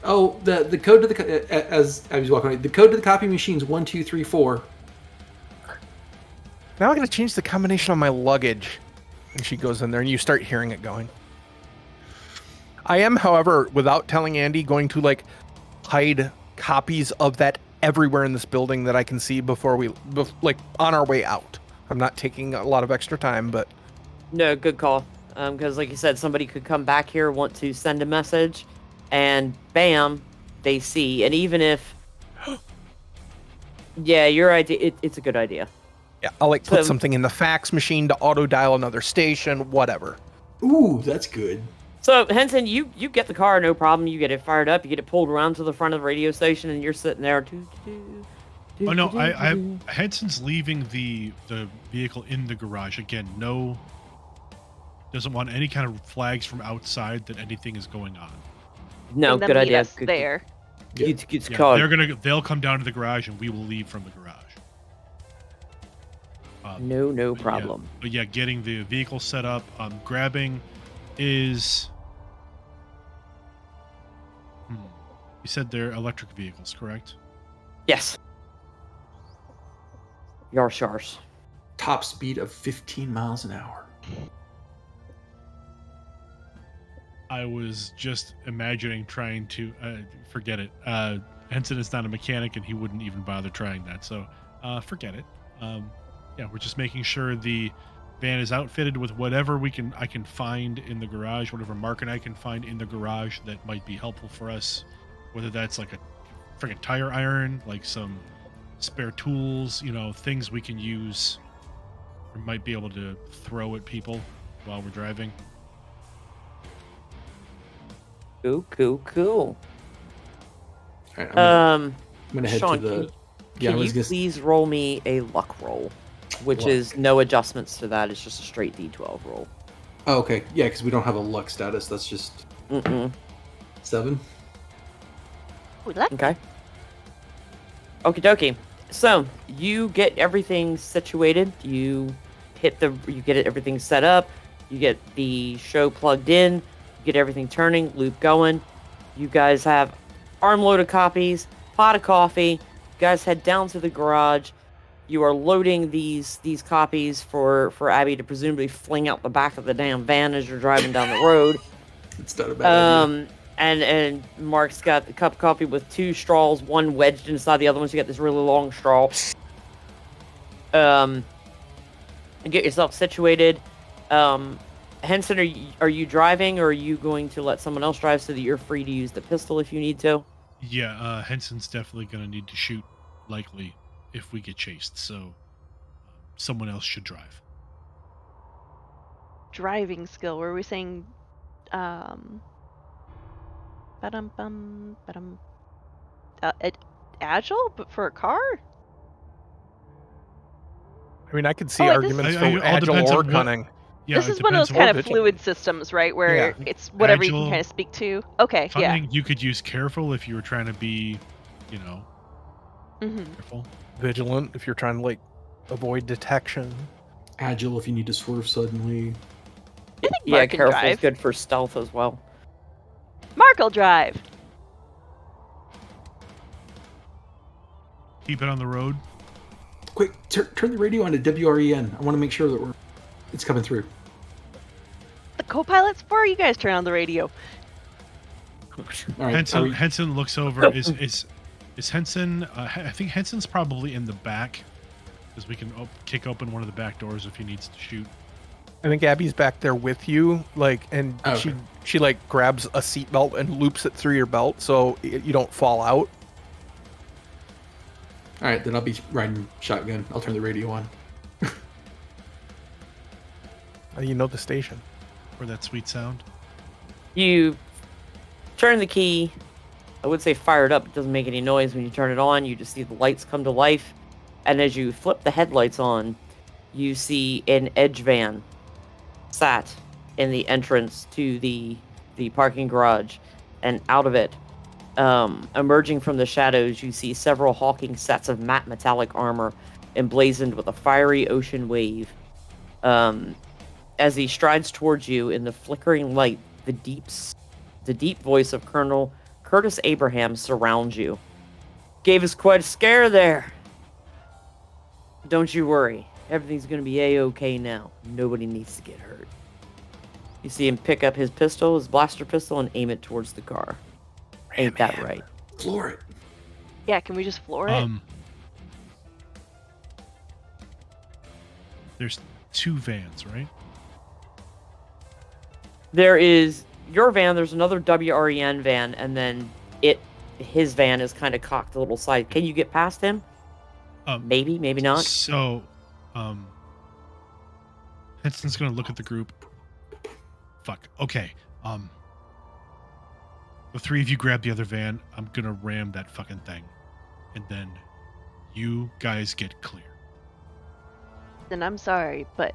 Oh, the code to the as I was walking away, the code to the copy machine's 1234. Now I got to change the combination on my luggage. And she goes in there, and you start hearing it going. I am, however, without telling Andy, going to hide copies of that everywhere in this building that I can see before on our way out. I'm not taking a lot of extra time, but No, good call. Because like you said, somebody could come back here, want to send a message, and bam, they see. And even if, yeah, your idea, it's a good idea. yeah, I'll put So- something in the fax machine to auto dial another station, whatever. Ooh, that's good. So Henson, you get the car, no problem. You get it fired up, you get it pulled around to the front of the radio station, and you're sitting there. Oh no, I Henson's leaving the vehicle in the garage again. No, doesn't want any kind of flags from outside that anything is going on. No, And then good meet idea. us Good, there. It's Yeah, called. they'll come down to the garage and we will leave from the garage. No But problem. But yeah, getting the vehicle set up, grabbing is. You said they're electric vehicles, correct? Yes. Yars. Top speed of 15 miles an hour. I was just imagining trying to forget it. Henson is not a mechanic, and he wouldn't even bother trying that. So forget it. Yeah, we're just making sure the van is outfitted with whatever I can find in the garage, whatever Mark and I can find in the garage that might be helpful for us. Whether that's like a freaking tire iron, like some spare tools, things we can use or might be able to throw at people while we're driving. Cool. All right, I'm gonna head Sean, to the. can you please roll me a luck roll, which Luck. is no adjustments to that. It's just a straight D12 roll. Oh, okay. Yeah, because we don't have a luck status. That's just 7. Ooh, luck. Okay. Okie dokie. So you get everything situated. You get everything set up. You get the show plugged in. You get everything turning, loop going. You guys have armload of copies, pot of coffee. You guys head down to the garage. You are loading these copies for Abby to presumably fling out the back of the damn van as you're driving down the road. It's not a bad idea. And Mark's got the cup of coffee with 2 straws, one wedged inside the other one, so you got this really long straw. Get yourself situated. Henson, are you driving, or are you going to let someone else drive so that you're free to use the pistol if you need to? Yeah, Henson's definitely going to need to shoot, likely, if we get chased. So someone else should drive. Driving skill. Were we saying Ba-dum-bum, ba-dum. Agile, but for a car? I mean, I could see Oh, wait, this- arguments I- for it all agile depends or on what- cunning. Yeah, This it is one of those depends kind Or of vigilant. fluid systems, right? Where Yeah. it's whatever you can Agile, kind of speak to. Okay, cunning, you could use careful if you were trying to be, you know, yeah. Mm-hmm. careful. Vigilant if you're trying to like avoid detection. Agile if you need to swerve suddenly. I think Yeah, Mark can careful is drive. good for stealth as well. Mark will drive. Keep it on the road. Quick, turn the radio on to WREN. I want to make sure that it's coming through. The co-pilot's for you guys turn on the radio. All right. Henson looks over. Is Henson? I think Henson's probably in the back, because we can kick open one of the back doors if he needs to shoot. I think Abby's back there with you, like, and Okay. she like grabs a seatbelt and loops it through your belt so you don't fall out. All right, then I'll be riding shotgun. I'll turn the radio on. You know the station. For that sweet sound. You turn the key. I would say fire it up. It doesn't make any noise when you turn it on. You just see the lights come to life. And as you flip the headlights on, you see an edge van sat in the entrance to the parking garage. And out of it, emerging from the shadows, you see several hulking sets of matte metallic armor emblazoned with a fiery ocean wave. As he strides towards you in the flickering light, the deep voice of Colonel Curtis Abraham surrounds you. Gave us quite a scare there. Don't you worry. Everything's going to be A-okay now. Nobody needs to get hurt. You see him pick up his pistol, his blaster pistol, and aim it towards the car. Ain't that right? Floor it. Yeah, can we just floor it? There's 2 vans, right? There is your van, there's another WREN van, and then his van is kind of cocked a little side. Can you get past him? Maybe, maybe not. So, Henson's gonna look at the group. Fuck. Okay. The 3 of you grab the other van. I'm gonna ram that fucking thing, and then you guys get clear. Then I'm sorry, but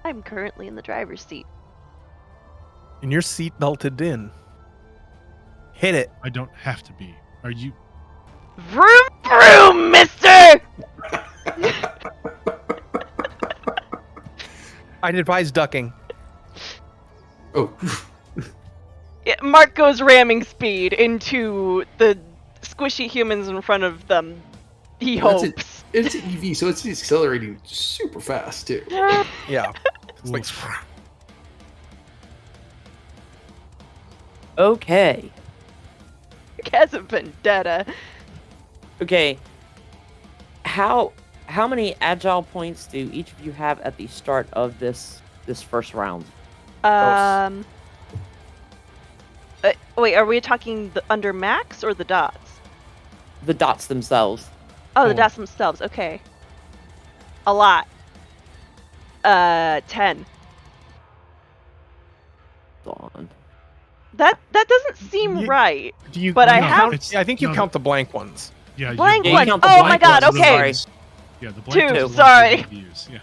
I'm currently in the driver's seat. And your seat belted in. Hit it. I don't have to be. Are you? Vroom vroom, mister! I'd advise ducking. Oh, Yeah, Mark goes ramming speed into the squishy humans in front of them. He That's hopes. it's an EV, so it's accelerating super fast too. Yeah. It's like, Okay. Has a vendetta. Okay. How many agile points do each of you have at the start of this first round? Wait, are we talking under max or the dots? The dots themselves. Oh, the dots themselves. Okay. A lot. 10. On. That doesn't seem right. do you? But I you have- count- It's- I think you no, count the blank ones. Yeah. Blank you one. count the Oh blank my god, ones as okay. ones. Yeah, the blank Two, ones are the ones sorry. you need to use. Yeah.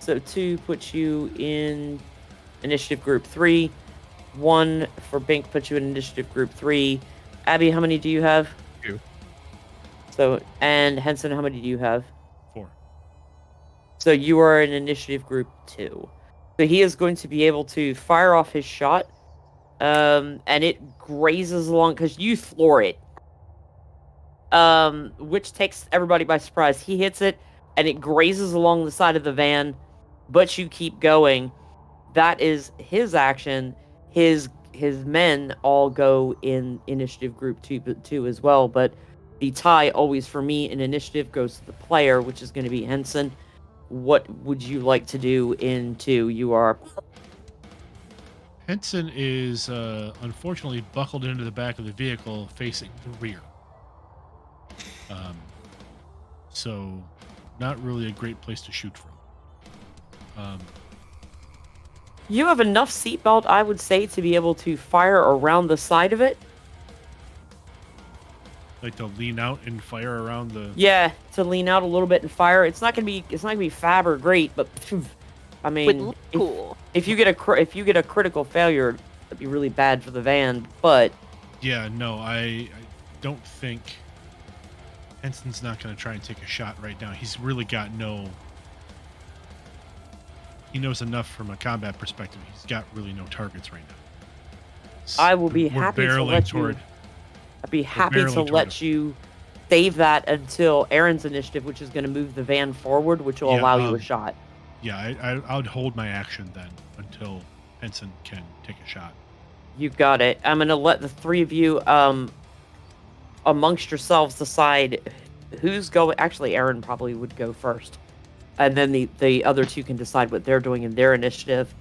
So 2 puts you in initiative group 3. 1 for Bink puts you in initiative group 3. Abby, how many do you have? 2. So, and Henson, how many do you have? 4. So you are in initiative group 2. So he is going to be able to fire off his shot, and it grazes along because you floor it, which takes everybody by surprise. He hits it, and it grazes along the side of the van, but you keep going. That is his action. His men all go in initiative group 2 as well, but the tie always for me in initiative goes to the player, which is going to be Henson. What would you like to do in 2? You are... Henson is unfortunately buckled into the back of the vehicle facing the rear. So not really a great place to shoot from. You have enough seatbelt, I would say, to be able to fire around the side of it. Like to lean out and fire around the. Yeah, to lean out a little bit and fire. It's not gonna be fab or great, but I mean, Would look cool. if you get a critical failure, that'd be really bad for the van. But Yeah, no, I don't think Henson's not going to try and take a shot right now. He's really got no. He knows enough from a combat perspective. He's got really no targets right now. I will be We're happy to barreling let toward. you. I'd be happy barreling to toward let you save that until Aaron's initiative, which is going to move the van forward, which will Yeah, allow you a shot. Yeah, I would hold my action then until Henson can take a shot. You got it. I'm going to let the three of you, amongst yourselves, decide who's going. Actually, Aaron probably would go first, and then the other two can decide what they're doing in their initiative.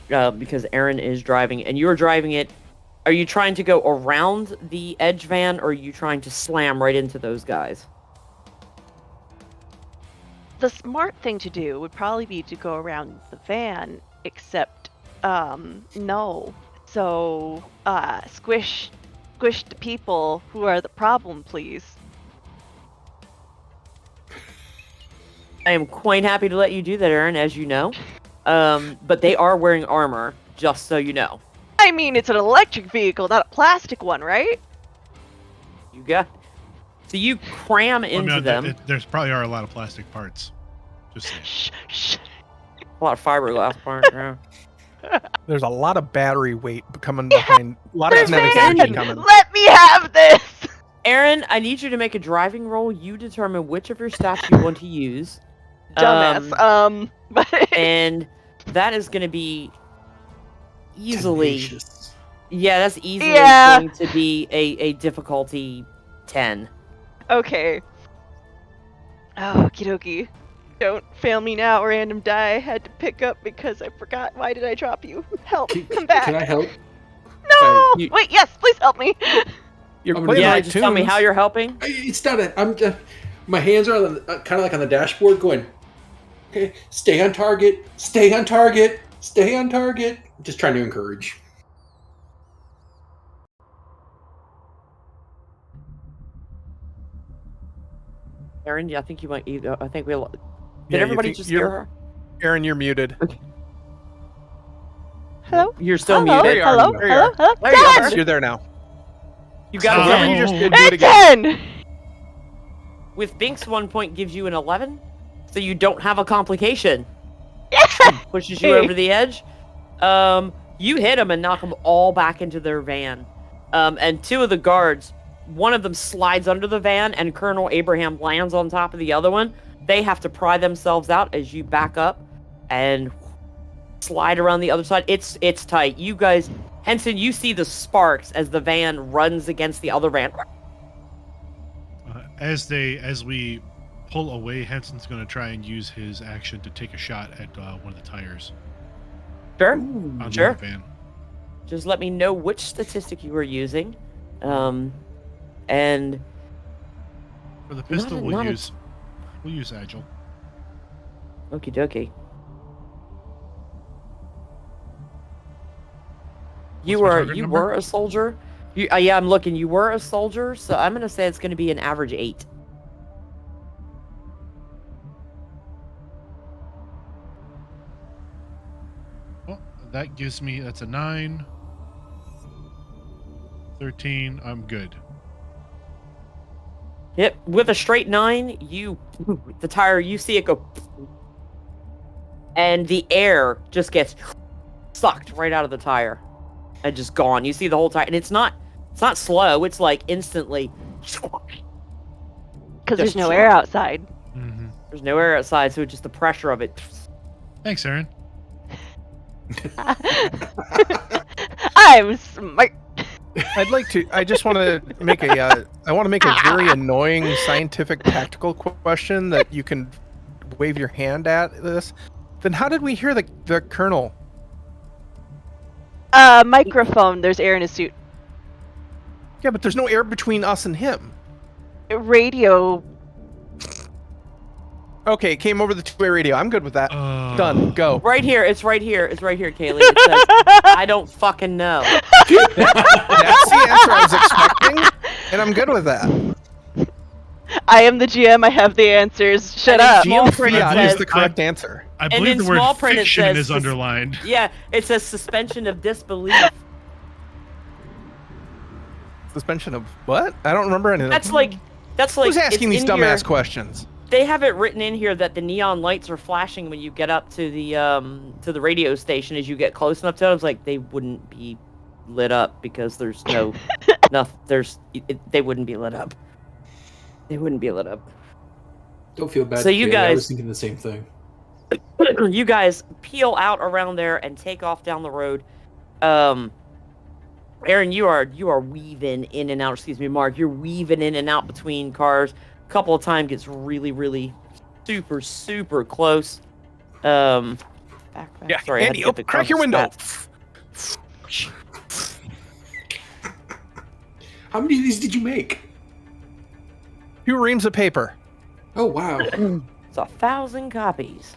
Because Aaron is driving, and you're driving it. Are you trying to go around the edge van, or are you trying to slam right into those guys? The smart thing to do would probably be to go around the van, except, no. So, squish the people who are the problem, please. I am quite happy to let you do that, Aaron, as you know. But they are wearing armor, just so you know. I mean, it's an electric vehicle, not a plastic one, right? You got. So you cram into them. There's probably are a lot of plastic parts. Just saying. Shh. A lot of fiberglass parts. Yeah. There's a lot of battery weight coming behind. A lot of kinetic energy coming. Let me have this! Aaron, I need you to make a driving roll. You determine which of your stats you want to use. Dumbass. And that is going to be easily. Tenacious. Yeah, that's easily Yeah. going to be a difficulty 10. Okay. Oh, okie dokie. Don't fail me now, random die I had to pick up because I forgot. Why did I drop you? Help, come back. Can I help? No! You- Wait, yes, please help me. You're I'm playing gonna- Yeah, right just tell me tunes. how you're helping. It's not a. I'm. My hands are on kind of like on the dashboard, going. Okay, stay on target. Stay on target. Stay on target. Just trying to encourage. Aaron, yeah, I think you might. I think we. Did Yeah, you everybody think just you're- hear her? Aaron, you're muted. Hello? You're still Hello? muted. you are. Hello? There you Hello? are. Hello? There you are. Yes, you're there now. You got Oh. it. Whatever you just did, do it again. Again! With Binks, 1 point gives you an 11, so you don't have a complication. Pushes you over the edge. You hit them and knock them all back into their van. And two of the guards, one of them slides under the van, and Colonel Abraham lands on top of the other one. They have to pry themselves out as you back up and slide around the other side. It's tight. You guys, Henson, you see the sparks as the van runs against the other van. As we pull away, Henson's going to try and use his action to take a shot at one of the tires Sure. on Sure. the van. Just let me know which statistic you are using. And For the pistol, not a- we'll use agile. okie dokie. You What's my were target you number? were a soldier. Yeah, I'm looking. You were a soldier, so I'm gonna say it's gonna be an average 8. Well, that gives me, that's a 9. 13, I'm good. Yep, with a straight 9, the tire, you see it go, and the air just gets sucked right out of the tire, and just gone. You see the whole tire, and it's not slow. It's like instantly. Because there's no air outside. Mm-hmm. There's no air outside, so it's just the pressure of it. Thanks, Aaron. I'm smart. I just want to make a very annoying scientific tactical question that you can wave your hand at this. Then how did we hear the colonel? Microphone. There's air in his suit. Yeah, but there's no air between us and him. Radio. Okay, it came over the two-way radio. I'm good with that. Done. Go. Right here. It's right here. It's right here, Kaylee. It says, I don't fucking know. That's the answer I was expecting, and I'm good with that. I am the GM. I have the answers. Shut And in up. small print, it Fiat says, is the correct answer. I And believe in the word small print it fiction says is sus- underlined. yeah, it says suspension of disbelief. Suspension of what? I don't remember anything. That's like Who's asking it's these in here. dumbass questions? They have it written in here that the neon lights are flashing when you get up to the radio station as you get close enough to it. I was like, they wouldn't be lit up because there's no they wouldn't be lit up. They wouldn't be lit up. Don't feel bad. So you Kaylee. I guys- was thinking the same thing. You guys peel out around there and take off down the road. Aaron, you are weaving in and out. Excuse me, Mark. You're weaving in and out between cars. A couple of times gets really, really super close. Back. Yeah, Sorry, Andy, crack your window. How many of these did you make? 2 reams of paper. Oh wow. It's 1,000 copies.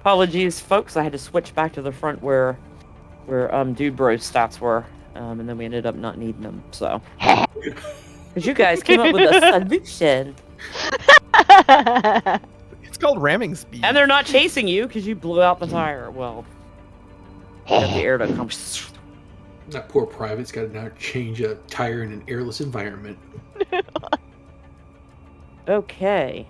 Apologies, folks. I had to switch back to the front where Dude Bro's stats were, and then we ended up not needing them. So, because you guys came up with a solution, It's called ramming speed. and they're not chasing you because you blew out the tire. Well, got the air to come. That poor private's got to now change a tire in an airless environment. Okay.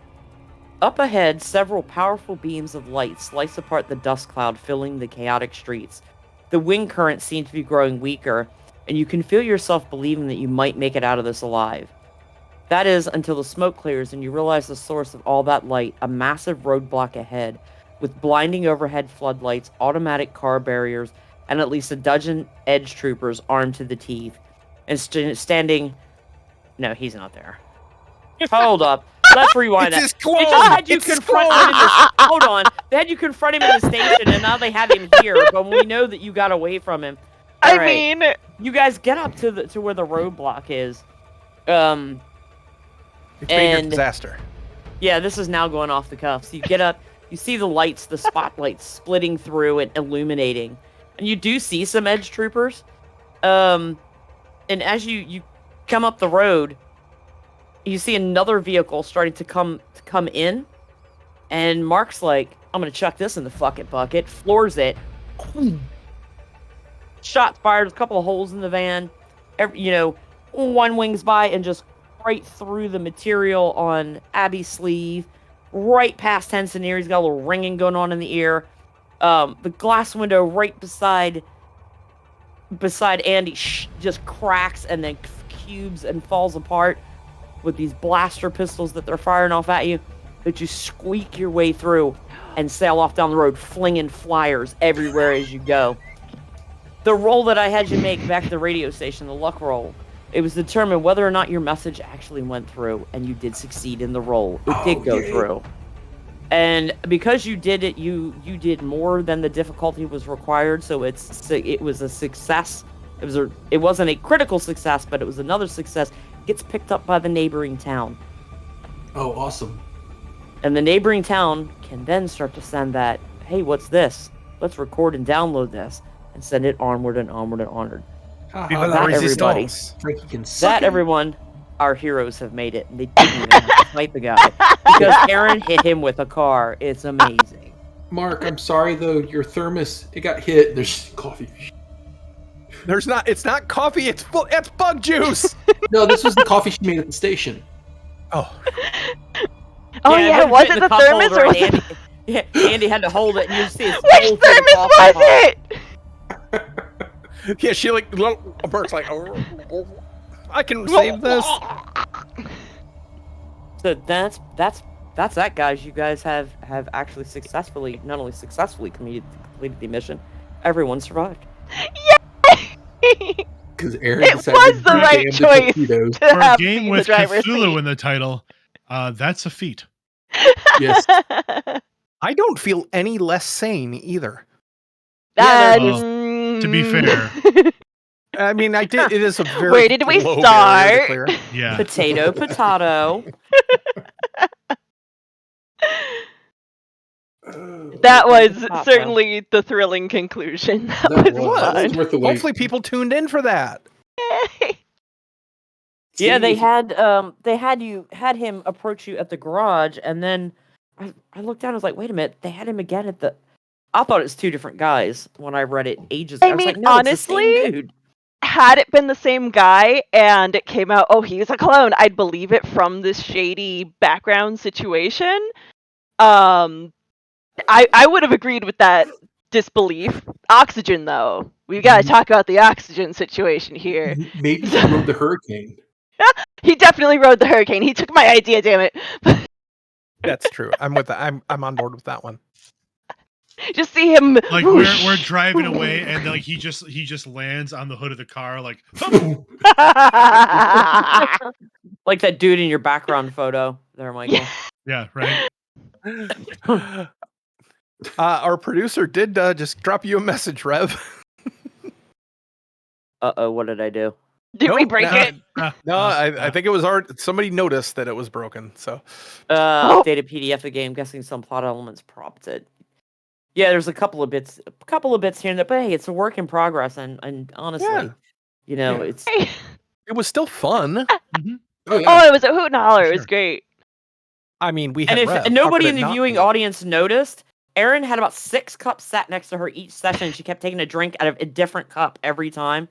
Up ahead, several powerful beams of light slice apart the dust cloud filling the chaotic streets. The wind current seems to be growing weaker, and you can feel yourself believing that you might make it out of this alive. That is, until the smoke clears and you realize the source of all that light, a massive roadblock ahead, with blinding overhead floodlights, automatic car barriers, and at least a dozen edge troopers armed to the teeth. And standing... No, he's not there. Hold up. Let's rewind It's that. his They clone! just had you It's his confront him in the... Hold on. They had you confront him in the station, and now they have him here, but we know that you got away from him. I All right. mean, You guys get up to where the roadblock is. It's been a and- disaster. Yeah, this is now going off the cuffs. You get up, you see the lights, the spotlights splitting through and illuminating. And you do see some edge troopers. And as you come up the road, you see another vehicle starting to come in. And Mark's like, I'm gonna chuck this in the fucking bucket, floors it. Shots fired, a couple of holes in the van. One wings by and just right through the material on Abby's sleeve, right past Henson ear. He's got a little ringing going on in the ear. The glass window right beside Andy just cracks and then cubes and falls apart with these blaster pistols that they're firing off at you. That you squeak your way through and sail off down the road, flinging flyers everywhere as you go. The roll that I had you make back at the radio station, the luck roll, it was determined whether or not your message actually went through, and you did succeed in the roll. It did go through. And because you did it, you did more than the difficulty was required, so it was a success. It wasn't a critical success, but it was another success. It gets picked up by the neighboring town. Oh, awesome. And the neighboring town can then start to send that, hey, what's this? Let's record and download this and send it onward and onward and onward. Viva la that everybody. resistance. Frankie can suck That, it. everyone, our heroes have made it. And they didn't even have to fight the guy. Because Aaron hit him with a car. It's amazing. Mark, I'm sorry though. Your thermos, it got hit. There's coffee. It's not coffee, it's bug juice. No, this was the coffee she made at the station. Oh, oh yeah, had was fit in it the cup thermos holder or was and it? Andy had to hold it, and you see his Which whole thing thermos off was the it? yeah, she Bert's like, I can save this. So that's that, guys. You guys have actually successfully, not only successfully completed the mission, everyone survived. Because Aaron It decided was to the jam right the choice. torpedoes. To For a have game me in with the driver's Cthulhu seat. in the title, that's a feat. Yes. I don't feel any less sane either. Yeah, to be fair. I mean, I did. It is a very Where did we low barrier to start? clear. Yeah. Potato. That Welcome to was the top, certainly the thrilling conclusion. That That was was. That was fun. worth the wait. Hopefully people tuned in for that. Yeah, See, they had him approach you at the garage, and then I looked down. I was like, wait a minute, they had him again at the. I thought it was two different guys when I read it ages ago. I I was mean, like, no, it's the same honestly, dude. had it been the same guy and it came out, oh, he's a clone, I'd believe it from this shady background situation. I would have agreed with that disbelief. Oxygen, though. We got to talk about the oxygen situation here. maybe he rode the hurricane. He definitely rode the hurricane. He took my idea, damn it. That's true. I'm with that. I'm on board with that one. Just see him Like whoosh. we're driving away, and like he just lands on the hood of the car, like Like that dude in your background photo there, Michael. yeah, right. Our producer did just drop you a message, Rev. Uh-oh, what did I do? Did we Nope, break no, it? No, I think it was somebody noticed that it was broken. So Updated PDF of the game, guessing some plot elements prompted. Yeah, there's a couple of bits here and there, but hey, it's a work in progress, and honestly, Yeah. you know, Yeah. it's it was still fun. Mhm. Oh yeah. Oh, it was a hoot and holler. It was Sure. great. I mean, we and had if Rev. How nobody could in it the not viewing be? audience noticed, Erin had about 6 cups sat next to her each session. She kept taking a drink out of a different cup every time.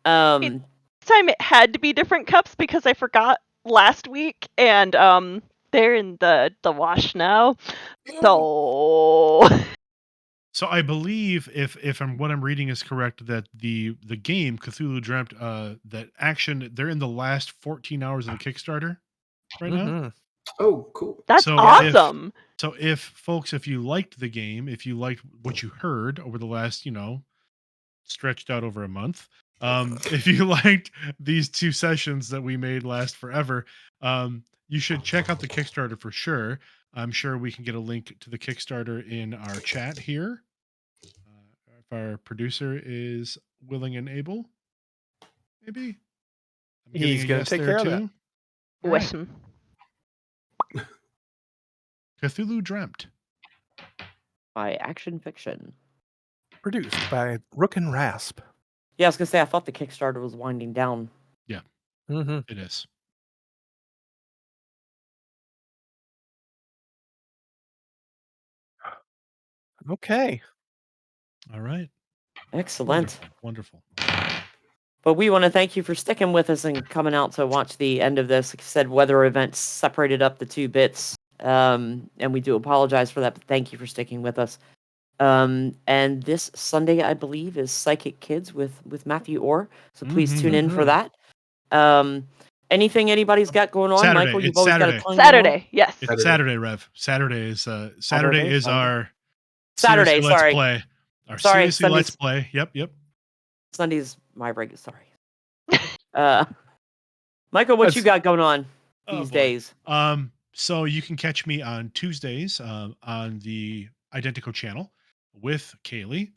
This time it had to be different cups because I forgot last week, and they're in the wash now. So So I believe if what I'm reading is correct, that the game Cthulhu Dreamt, that action, they're in the last 14 hours of the Kickstarter right now. Mhm. Oh, cool. that's So awesome. if folks, if you liked the game, if you liked what you heard over the last, stretched out over a month, if you liked these 2 sessions that we made last forever, you should check out the Kickstarter for sure. I'm sure we can get a link to the Kickstarter in our chat here. If our producer is willing and able, maybe. I'm getting He's a gonna yes take there care of that. too. All right. Awesome. Cthulhu Dreamt. by Action Fiction. Produced by Rook and Rasp. Yeah, I was gonna say I thought the Kickstarter was winding down. Mm-hmm. It is. Okay. All right. Excellent. Wonderful. But we want to thank you for sticking with us and coming out to watch the end of this. Like I said, weather events separated up the 2 bits. And we do apologize for that, but thank you for sticking with us. And this Sunday, I believe, is Psychic Kids with Matthew Orr. So please tune in for that. Anything anybody's got going on, Saturday. Michael? You've It's always Saturday. got a ton going on? Saturday, yes. It's Saturday. Saturday, Rev. Saturday is Saturday. our Seriously Let's Sorry. Play. Our Sorry, Seriously Let's Play. Yep. Sunday's my break. Sorry. Michael, what you got going on these days? So you can catch me on Tuesdays on the Identico channel with Kaylee.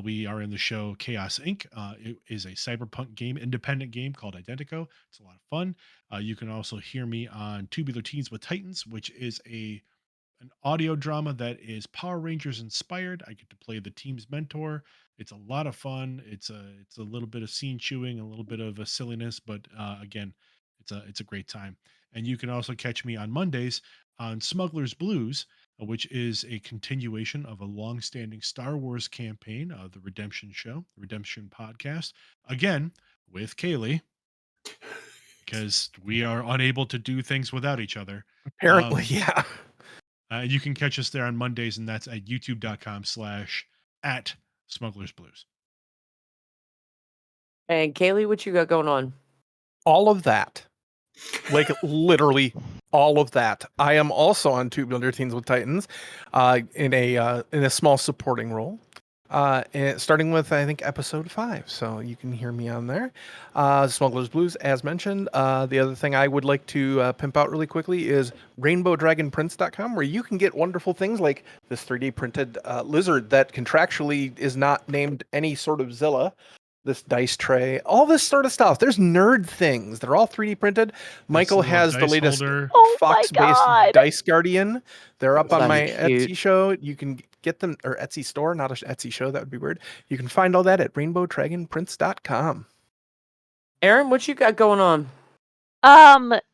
We are in the show Chaos Inc. It is a cyberpunk game, independent game called Identico. It's a lot of fun. You can also hear me on Tubular Teens with Titans, which is an audio drama that is Power Rangers inspired. I get to play the team's mentor. It's a lot of fun. It's a little bit of scene chewing, a little bit of a silliness, but again, it's a great time. And you can also catch me on Mondays on Smuggler's Blues, which is a continuation of a long-standing Star Wars campaign, the Redemption Show, the Redemption Podcast, again with Kaylee, because we are unable to do things without each other. Apparently, yeah. You can catch us there on Mondays, and that's at youtube.com/@SmugglersBlues. And Kaylee, what you got going on? All of that. Like literally all of that. I am also on Tubular Teens with Titans in a small supporting role. And starting with, I think, episode 5. So you can hear me on there. Smuggler's Blues, as mentioned. The other thing I would like to pimp out really quickly is rainbowdragonprints.com, where you can get wonderful things like this 3D printed lizard that contractually is not named any sort of Zilla. this dice tray, all this sort of stuff. There's nerd things. They're all 3D printed. Michael little has the dice latest holder. Oh my Fox-based God. Dice Guardian. They're up on That's my cute. Etsy show. You can get them, or Etsy store, not an Etsy show. That would be weird. You can find all that at rainbowdragonprints.com. Aaron, what you got going on?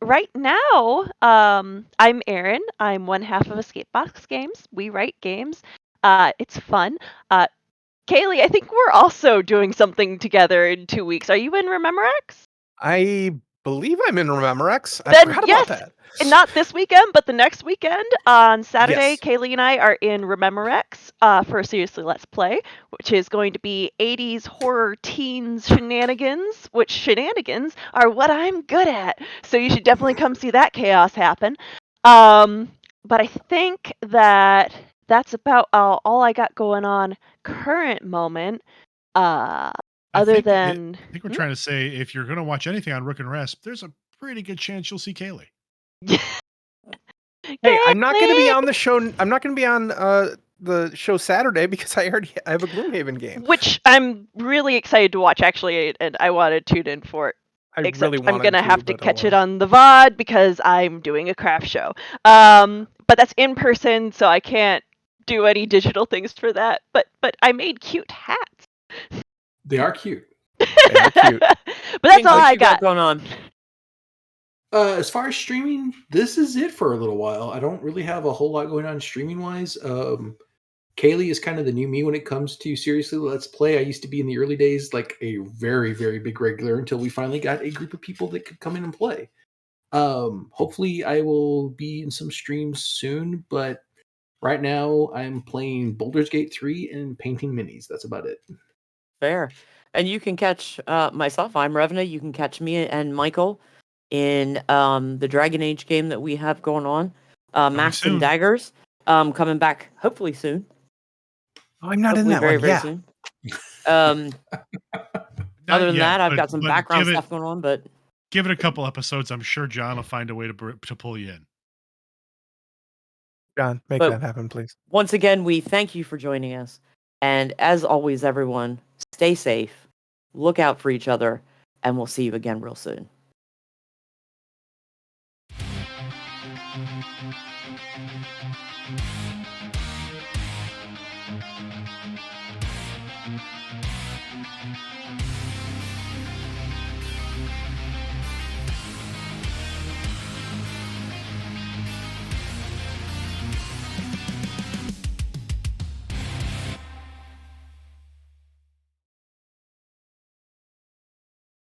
Right now, I'm Aaron. I'm one half of Escapebox Games. We write games. It's fun. Kaylee, I think we're also doing something together in 2 weeks. Are you in Rememorex? I believe I'm in Rememorex. I Then forgot yes, about that. and not this weekend, but the next weekend. On Saturday, Yes. Kaylee and I are in Rememorex for Seriously Let's Play, which is going to be 80s horror teens shenanigans, which shenanigans are what I'm good at. So you should definitely come see that chaos happen. But I think that's about all I got going on current moment. Other than I think we're trying to say if you're going to watch anything on Rook and Resp, there's a pretty good chance you'll see Kaylee. Hey, I'm not going to be Kaylee! on the show. I'm not going to be on the show Saturday because I have a Gloomhaven game. Which I'm really excited to watch, actually, and I want to tune in for it. I Except really I'm wanted gonna to, have to but catch oh it well. on the VOD because I'm doing a craft show. But that's in person, so I can't do any digital things for that. But I made cute hats. They are cute. They are cute. But that's Pink, all what I you got got. going on? As far as streaming, this is it for a little while. I don't really have a whole lot going on streaming wise. Kaylee is kind of the new me when it comes to Seriously Let's Play. I used to be in the early days like a very, very big regular until we finally got a group of people that could come in and play. Hopefully I will be in some streams soon, but right now I'm playing Baldur's Gate 3 and painting minis. That's about it. Fair. And you can catch myself. I'm Revna. You can catch me and Michael in the Dragon Age game that we have going on. Masks and soon. Daggers. Coming back hopefully soon. Oh, I'm not in Hopefully that very, one. very Yeah. soon. Not Other than yet, that, I've got some but background stuff going on, but give it a couple episodes. I'm sure John will find a way to pull you in. John, make But- that happen, please. once again, we thank you for joining us. And as always, everyone, stay safe, look out for each other, and we'll see you again real soon.